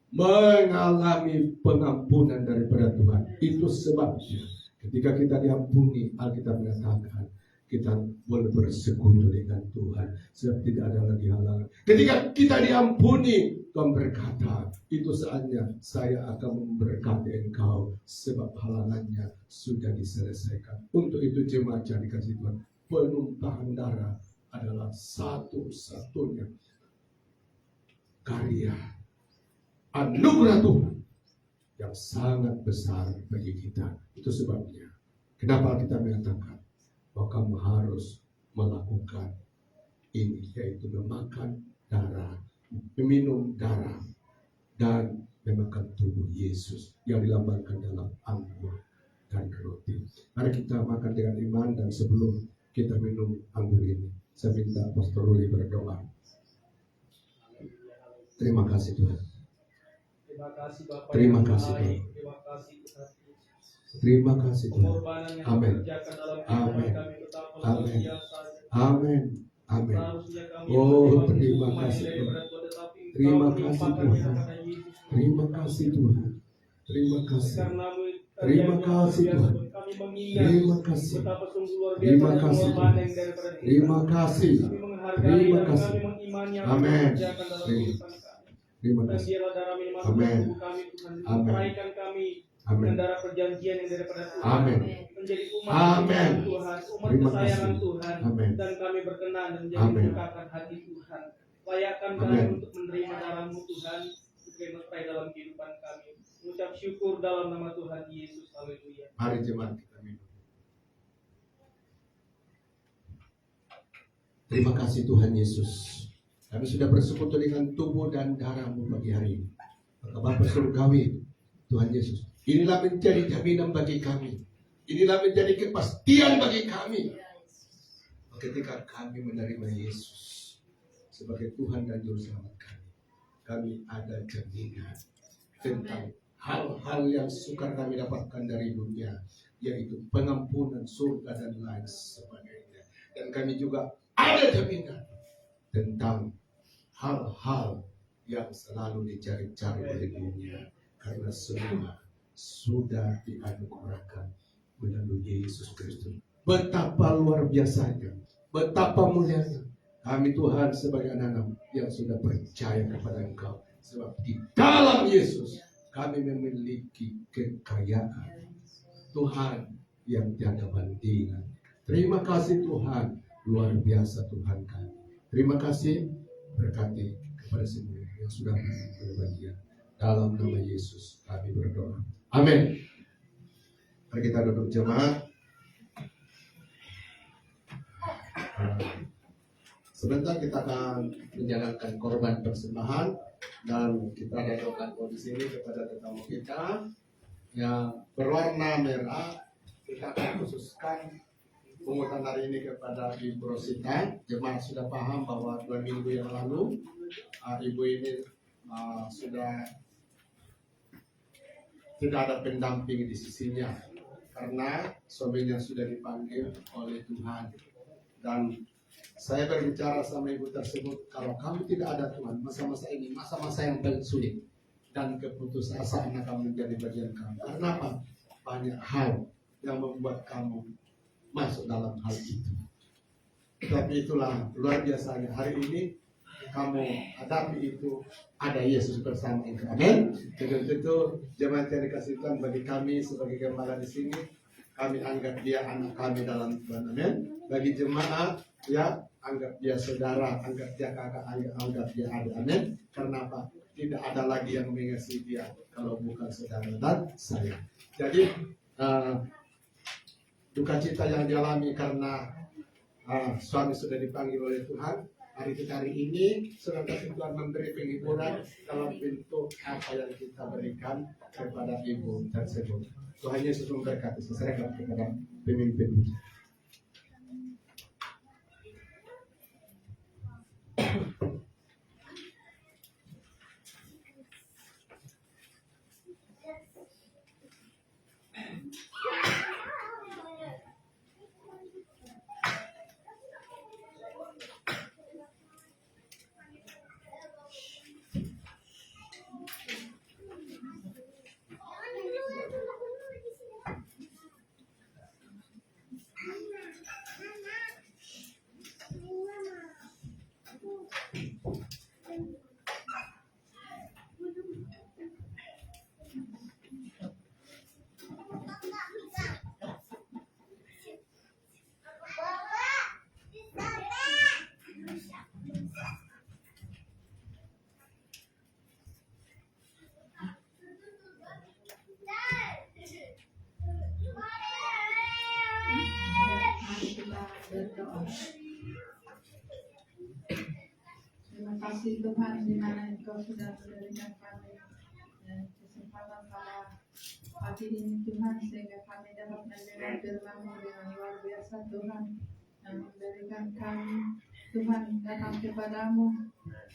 mengalami pengampunan daripada Tuhan. Itu sebabnya ketika kita diampuni, Alkitab mengatakan kita boleh bersekutu dengan Tuhan, sebab tidak ada lagi halangan. Ketika kita diampuni, Tuhan berkata, itu saatnya saya akan memberkati engkau, sebab halangannya sudah diselesaikan. Untuk itu jemaat yang dikasih Tuhan, penumpahan darah adalah satu-satunya karya anugerah Tuhan yang sangat besar bagi kita. Itu sebabnya kenapa kita mengatakan bahwa kamu harus melakukan ini, yaitu memakan darah, meminum darah, dan memakan tubuh Yesus yang dilambangkan dalam anggur dan roti. Mari kita makan dengan iman, dan sebelum kita minum anggur ini, saya minta Pastor Ruli berdoa. Terima kasih Tuhan. Terima kasih Bapak. Terima kasih Tuhan. Terima kasih Tuhan. Terima kasih Tuhan. Pengorbanan yang Amin. dikerjakan dalam Amin. kehidupan kami betapa luar Amin. biasa. Amin. Amin. Seharusnya kami Oh, menerima terima hukuman kasih, daripada Tuhan, tetapi Terima Engkau kasih, melimpahkan Tuhan. kepada Yesus. Terima kasih Tuhan. Terima kasih. Karena-Mu Terima kasih, biasa, Tuhan. kami mengingat Terima kasih. betapa sungguh luar Terima biasa kasih, pengorbanan Tuhan. yang daripada diri Terima kami. kasih. Kami menghargai Terima dan kasih. kami mengimani yang Amin. Engkau kerjakan dalam Terima. kehidupan kami. Terima Dan kasih. biarlah darah minuman Amin. tubuh kami Tuhan, Amin. meraihkan kami Amin. dengan darah perjanjian yang daripada Tuhan. Amin. Menjadi umat Amin. kesayangan Tuhan, umat Terima kesayangan kasih. Tuhan, Amin. dan kami berkenan dan menjadi Amin. membukakan hati Tuhan. Layakkan kami Amin. untuk menerima darah-Mu Tuhan, supaya dalam kehidupan kami. Mengucap syukur dalam nama Tuhan Yesus. Haleluya. Mari jemaat kita minum. Terima kasih Tuhan Yesus. Kami sudah bersekutu dengan tubuh dan darah-Mu pagi hari ini. Maka Bapa Surgawi, Tuhan Yesus, inilah menjadi jaminan bagi kami. Inilah menjadi kepastian bagi kami. Ketika kami menerima Yesus sebagai Tuhan dan Juru Selamat kami ada jaminan tentang hal-hal yang sukar kami dapatkan dari dunia, yaitu pengampunan, surga, dan lain sebagainya. Dan kami juga ada jaminan tentang hal-hal yang selalu dicari-cari oleh dunia, karena semua sudah dianugerahkan melalui Yesus Kristus. Betapa luar biasanya, betapa mulianya kami Tuhan sebagai anak-anak yang sudah percaya kepada Engkau. Sebab di dalam Yesus kami memiliki kekayaan Tuhan yang tiada bandingan. Terima kasih Tuhan, luar biasa Tuhan kami. Terima kasih, berkati kepada semua yang sudah berbahagia. Dalam nama Yesus kami berdoa. Amin. Mari kita duduk jemaat. Sebentar kita akan menjalankan korban persembahan, dan kita datangkan kondisi ini kepada tetamu kita yang berwarna merah. Kita akan khususkan pungutan hari ini kepada Ibu Rosita. Jemaat sudah paham bahwa 2 minggu yang lalu Ibu ini sudah tidak ada pendamping di sisinya karena suaminya sudah dipanggil oleh Tuhan. Dan saya berbicara sama ibu tersebut, kalau kamu tidak ada Tuhan, masa-masa ini masa-masa yang paling sulit, dan keputusasaan akan menjadi bagian kamu. Karena apa? Banyak hal yang membuat kamu masuk dalam hal itu. Tapi itulah luar biasanya hari ini kamu hadapi itu, ada Yesus bersama engkau. Amin. Itu jemaat yang dikasih Tuhan, bagi kami sebagai gembala di sini, kami anggap dia anak kami dalam Tuhan. Amin. Bagi jemaat, ya anggap dia saudara, anggap dia kakak, anggap dia adik. Amin. Karena apa? Tidak ada lagi yang mengasihi dia kalau bukan saudara dan saya. Jadi duka cita yang dialami karena suami sudah dipanggil oleh Tuhan. Hari ini sudah Tuhan memberi penghiburan dalam bentuk apa yang kita berikan kepada ibu tersebut. Tuhan Yesus memberkati. Saya serahkan kepada pemimpin. Terima kasih Tuhan di mana Engkau sudah memberikan kami kesempatan pada pagi ini Tuhan, sehingga kami dapat mendengar firman-Mu dengan luar biasa Tuhan, yang memberikan kami Tuhan datang kepadamu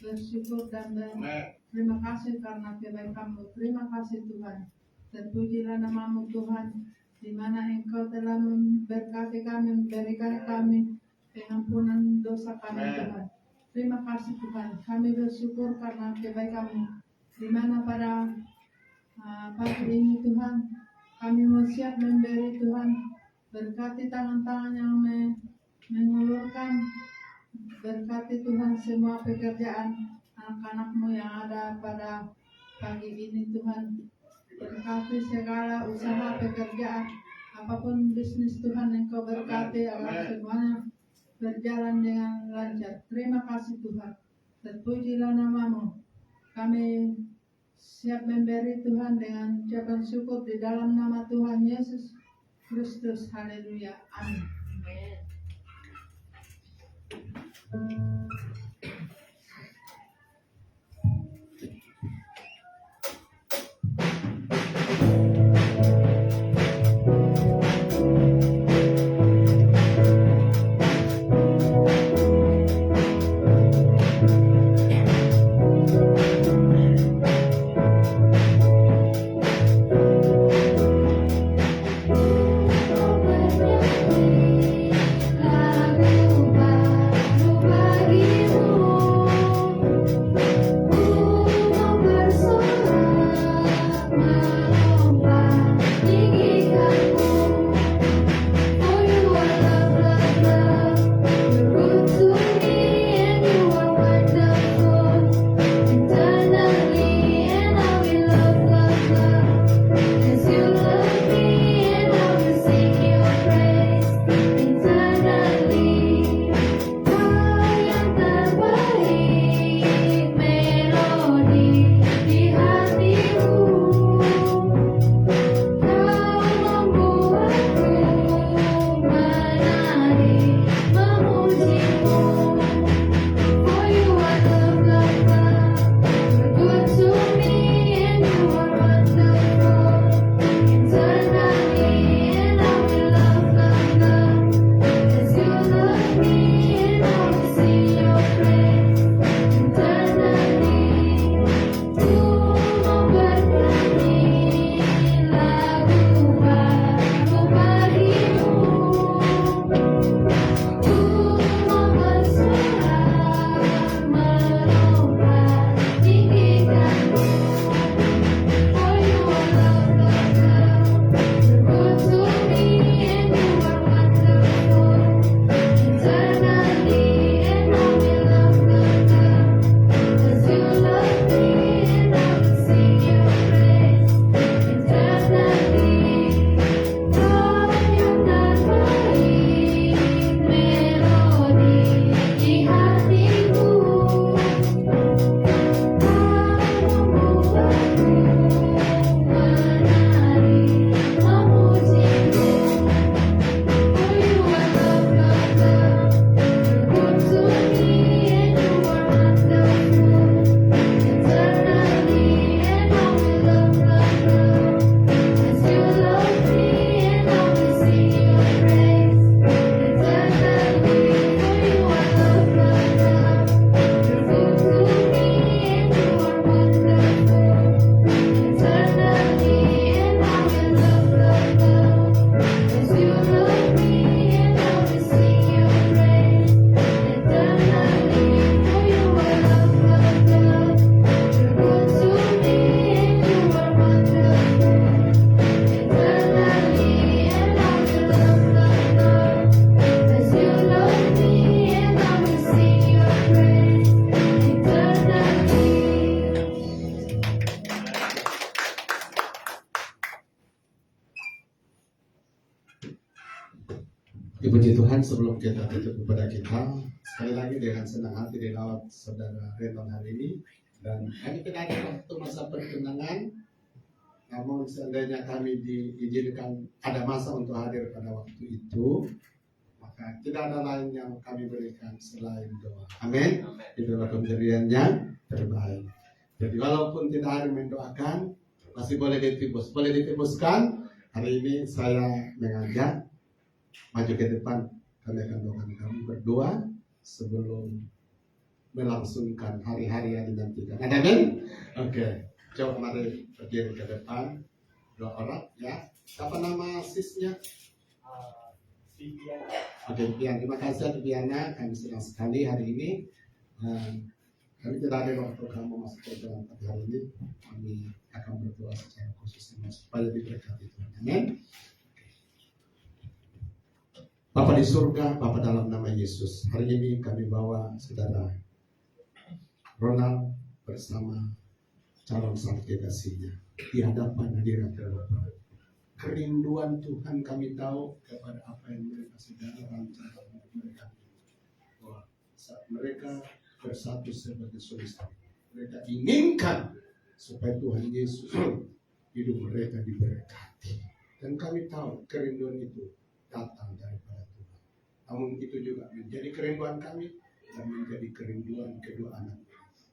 bersyukur dan terima kasih karena kebaikan-Mu. Terima kasih Tuhan. Terpujilah nama-Mu Tuhan, di mana Engkau telah memberkati kami, memberikan kami pengampunan dosa kami Tuhan. Terima kasih Tuhan. Kami bersyukur karena kebaikan-Mu, di mana pada pagi ini Tuhan kami mau siap memberi Tuhan. Berkati tangan-tangan yang mengulurkan, berkati Tuhan semua pekerjaan anak-anak-Mu yang ada pada pagi ini Tuhan. Berkati segala usaha pekerjaan, apapun bisnis Tuhan Engkau berkati agar semuanya berjalan dengan lancar. Terima kasih Tuhan. Terpujilah nama-Mu. Kami siap memberi Tuhan dengan ucapan syukur di dalam nama Tuhan Yesus Kristus. Haleluya. Amin. Puji Tuhan, sebelum kita tutup kepada kita, sekali lagi dengan senang hati dilawat saudara Reton hari ini. Dan kami tidak ada waktu masa pertunangan, namun seandainya kami diizinkan ada masa untuk hadir pada waktu itu, maka tidak ada lain yang kami berikan selain doa. Amin. Itulah pemberian yang terbaik. Jadi walaupun tidak ada mendoakan, Masih boleh ditebus. Boleh ditebuskan. Hari ini saya mengajak maju ke depan. Kami akan doakan kamu berdua sebelum melangsungkan hari-hari yang dinantikan. Ada kan? Oke. Coba mari berdiri ke depan. 2 orang ya. Apa nama sisnya? Oke, Diana. Terima kasih Diana. Kami senang sekali hari ini. Kami tidak ada waktu kamu masuk ke dalam hari ini. Kami akan berdoa secara khusus supaya diberkati Tuhan. Amin. Bapa di surga, Bapa dalam nama Yesus. Hari ini kami bawa saudara Ronald bersama calon saksi kekasihnya di hadapan hadirat Bapa. Kerinduan Tuhan kami tahu kepada apa yang mereka sedang rancang untuk mereka. Bahwa saat mereka bersatu sebagai saudara, mereka inginkan supaya Tuhan Yesus hidup mereka diberkati. Dan kami tahu kerinduan itu datang daripada Tuhan. Namun itu juga menjadi kerinduan kami dan menjadi kerinduan kedua anak.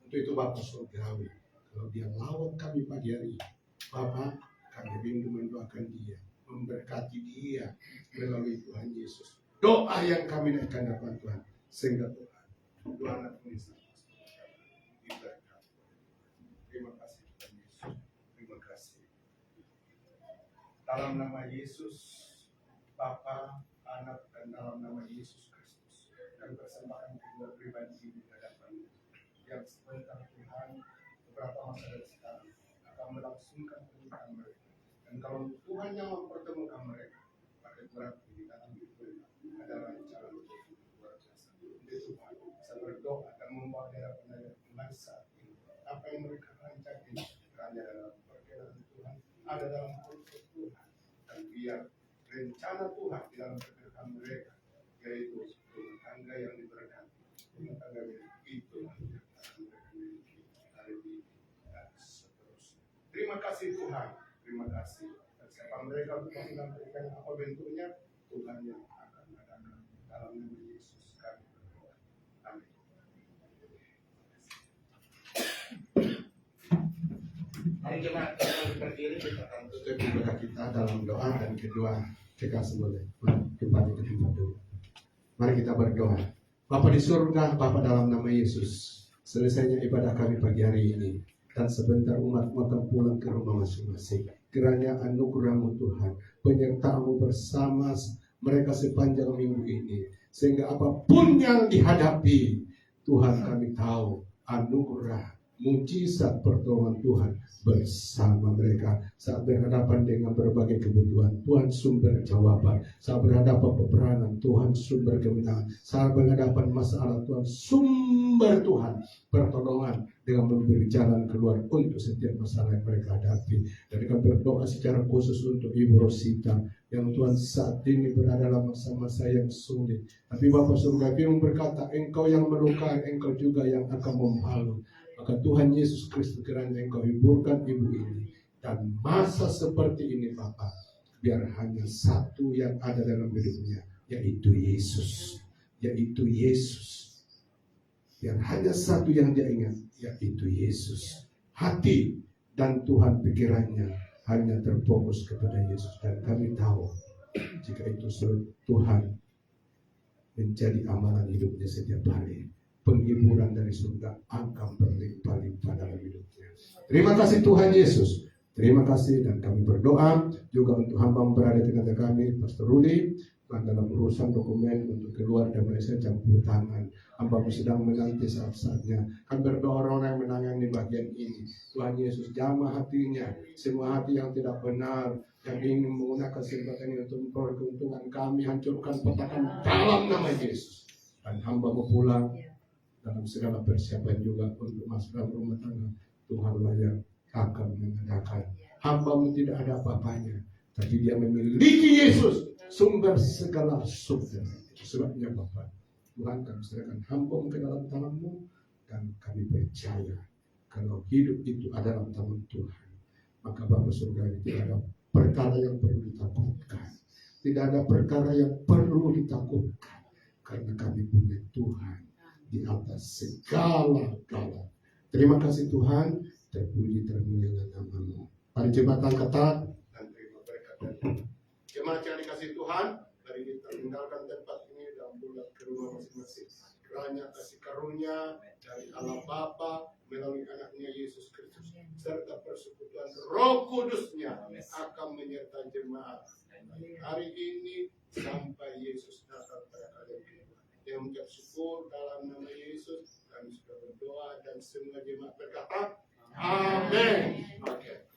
Untuk itu Bapak Surgawi, kalau dia lawan kami pagi hari ini, Bapak, kami rindu mendoakan dia, memberkati dia melalui Tuhan Yesus. Doa yang kami naikkan depan Tuhan, sehingga Tuhan, dua anak ini diberkati. Terima kasih Tuhan Yesus, terima kasih. Dalam nama Yesus, Bapa, Anak, dan dalam nama Yesus Kristus, kami persembahkan kedua pribadi ini di hadapan yang sebentar Tuhan beberapa masa dari sekarang akan melangsungkan pernikahan mereka. Dan kalau Tuhan yang mempertemukan mereka, maka berarti di dalam itu ada rancangan luar biasa. Untuk Tuhan bisa berdoa dan membawa daerah Tuhan saat ini. Apa yang mereka rancang ini hanya dalam perkenan Tuhan, ada dalam konsep Tuhan. Dan biar rencana Tuhan di dalam pernikahan mereka, yaitu rumah tangga yang diberkati, rumah tangga yang itu yang akan mereka miliki hari ini dan seterusnya. Terima kasih Tuhan. Terima kasih. Dan siapa mereka untuk menyampaikan apa bentuknya, Tuhan yang akan adakan dalam nama Yesus kami berdoa. Amin. Mari jemaat kita berdiri, kita akan tutup ibadah kita dalam doa dan kedua kekasih boleh kembali ke tempat dulu. Mari kita berdoa. Bapa di surga, Bapa dalam nama Yesus, selesainya ibadah kami pagi hari ini dan sebentar umat akan pulang ke rumah masing-masing. Kiranya anugerah-Mu Tuhan, penyertaan-Mu bersama mereka sepanjang minggu ini, sehingga apapun yang dihadapi, Tuhan kami tahu anugerah, mujizat pertolongan Tuhan bersama mereka saat berhadapan dengan berbagai kebutuhan. Tuhan sumber jawaban. Saat berhadapan peperangan, Tuhan sumber kemenangan. Saat berhadapan masalah, Tuhan sumber Tuhan pertolongan dengan memberi jalan keluar untuk setiap masalah yang mereka hadapi. Dan kami berdoa secara khusus untuk Ibu Rosita yang Tuhan saat ini berada dalam masa-masa yang sulit. Tapi Bapa Surga Firman berkata, Engkau yang melukai, Engkau juga yang akan membalut. Maka Tuhan Yesus Kristus kiranya Engkau hiburkan ibu ini. Dan masa seperti ini Bapa, biar hanya satu yang ada dalam hidupnya, yaitu Yesus. Yaitu Yesus. Biar hanya satu yang dia ingat, yaitu Yesus. Hati dan Tuhan pikirannya hanya terfokus kepada Yesus. Dan kami tahu, jika itu Tuhan menjadi amalan hidupnya setiap hari, penghiburan dari surga akan berlimpah-limpah dalam hidupnya. Terima kasih Tuhan Yesus. Terima kasih dan kami berdoa juga untuk hamba berada di tengah kami, Pastor Rudi, dalam urusan dokumen untuk keluar dari Malaysia campur tangan. Hamba sedang menanti saat-saatnya. Kami berdoa orang yang menangani bagian ini. Tuhan Yesus jamah hatinya. Semua hati yang tidak benar, yang ingin menggunakan kesempatan ini untuk memperoleh keuntungan, kami hancurkan, petakan dalam nama Yesus. Dan hamba mau pulang dalam segala persiapan juga untuk masuk dalam rumah tangga. Tuhanlah yang akan mengadakan. Hamba-Mu tidak ada apa-apanya, tapi dia memiliki Yesus, sumber segala sumber. Sebabnya Bapa, Tuhan kami serahkan hamba-Mu ke dalam tangan-Mu, dan kami percaya kalau hidup itu adalah tangan Tuhan, maka Bapa surga tidak ada perkara yang perlu ditakutkan, tidak ada perkara yang perlu ditakutkan, karena kami punya Tuhan di atas segala-gala. Terima kasih Tuhan, terpuji termuliakan nama-Mu. Mari jembatan ketat dan terima berkat dari Tuhan. Jemaat yang dikasih Tuhan, mari kita tinggalkan tempat ini dan pulang ke rumah masing-masing. Kiranya kasih karunia dari Allah Bapa melalui anaknya Yesus Kristus serta persekutuan Roh Kudusnya akan menyertai jemaat hari ini sampai Yesus datang pada kalian kedua. Yang mengucap syukur dalam nama Yesus kami sudah berdoa dan semua jemaat berkata Amin. Oke.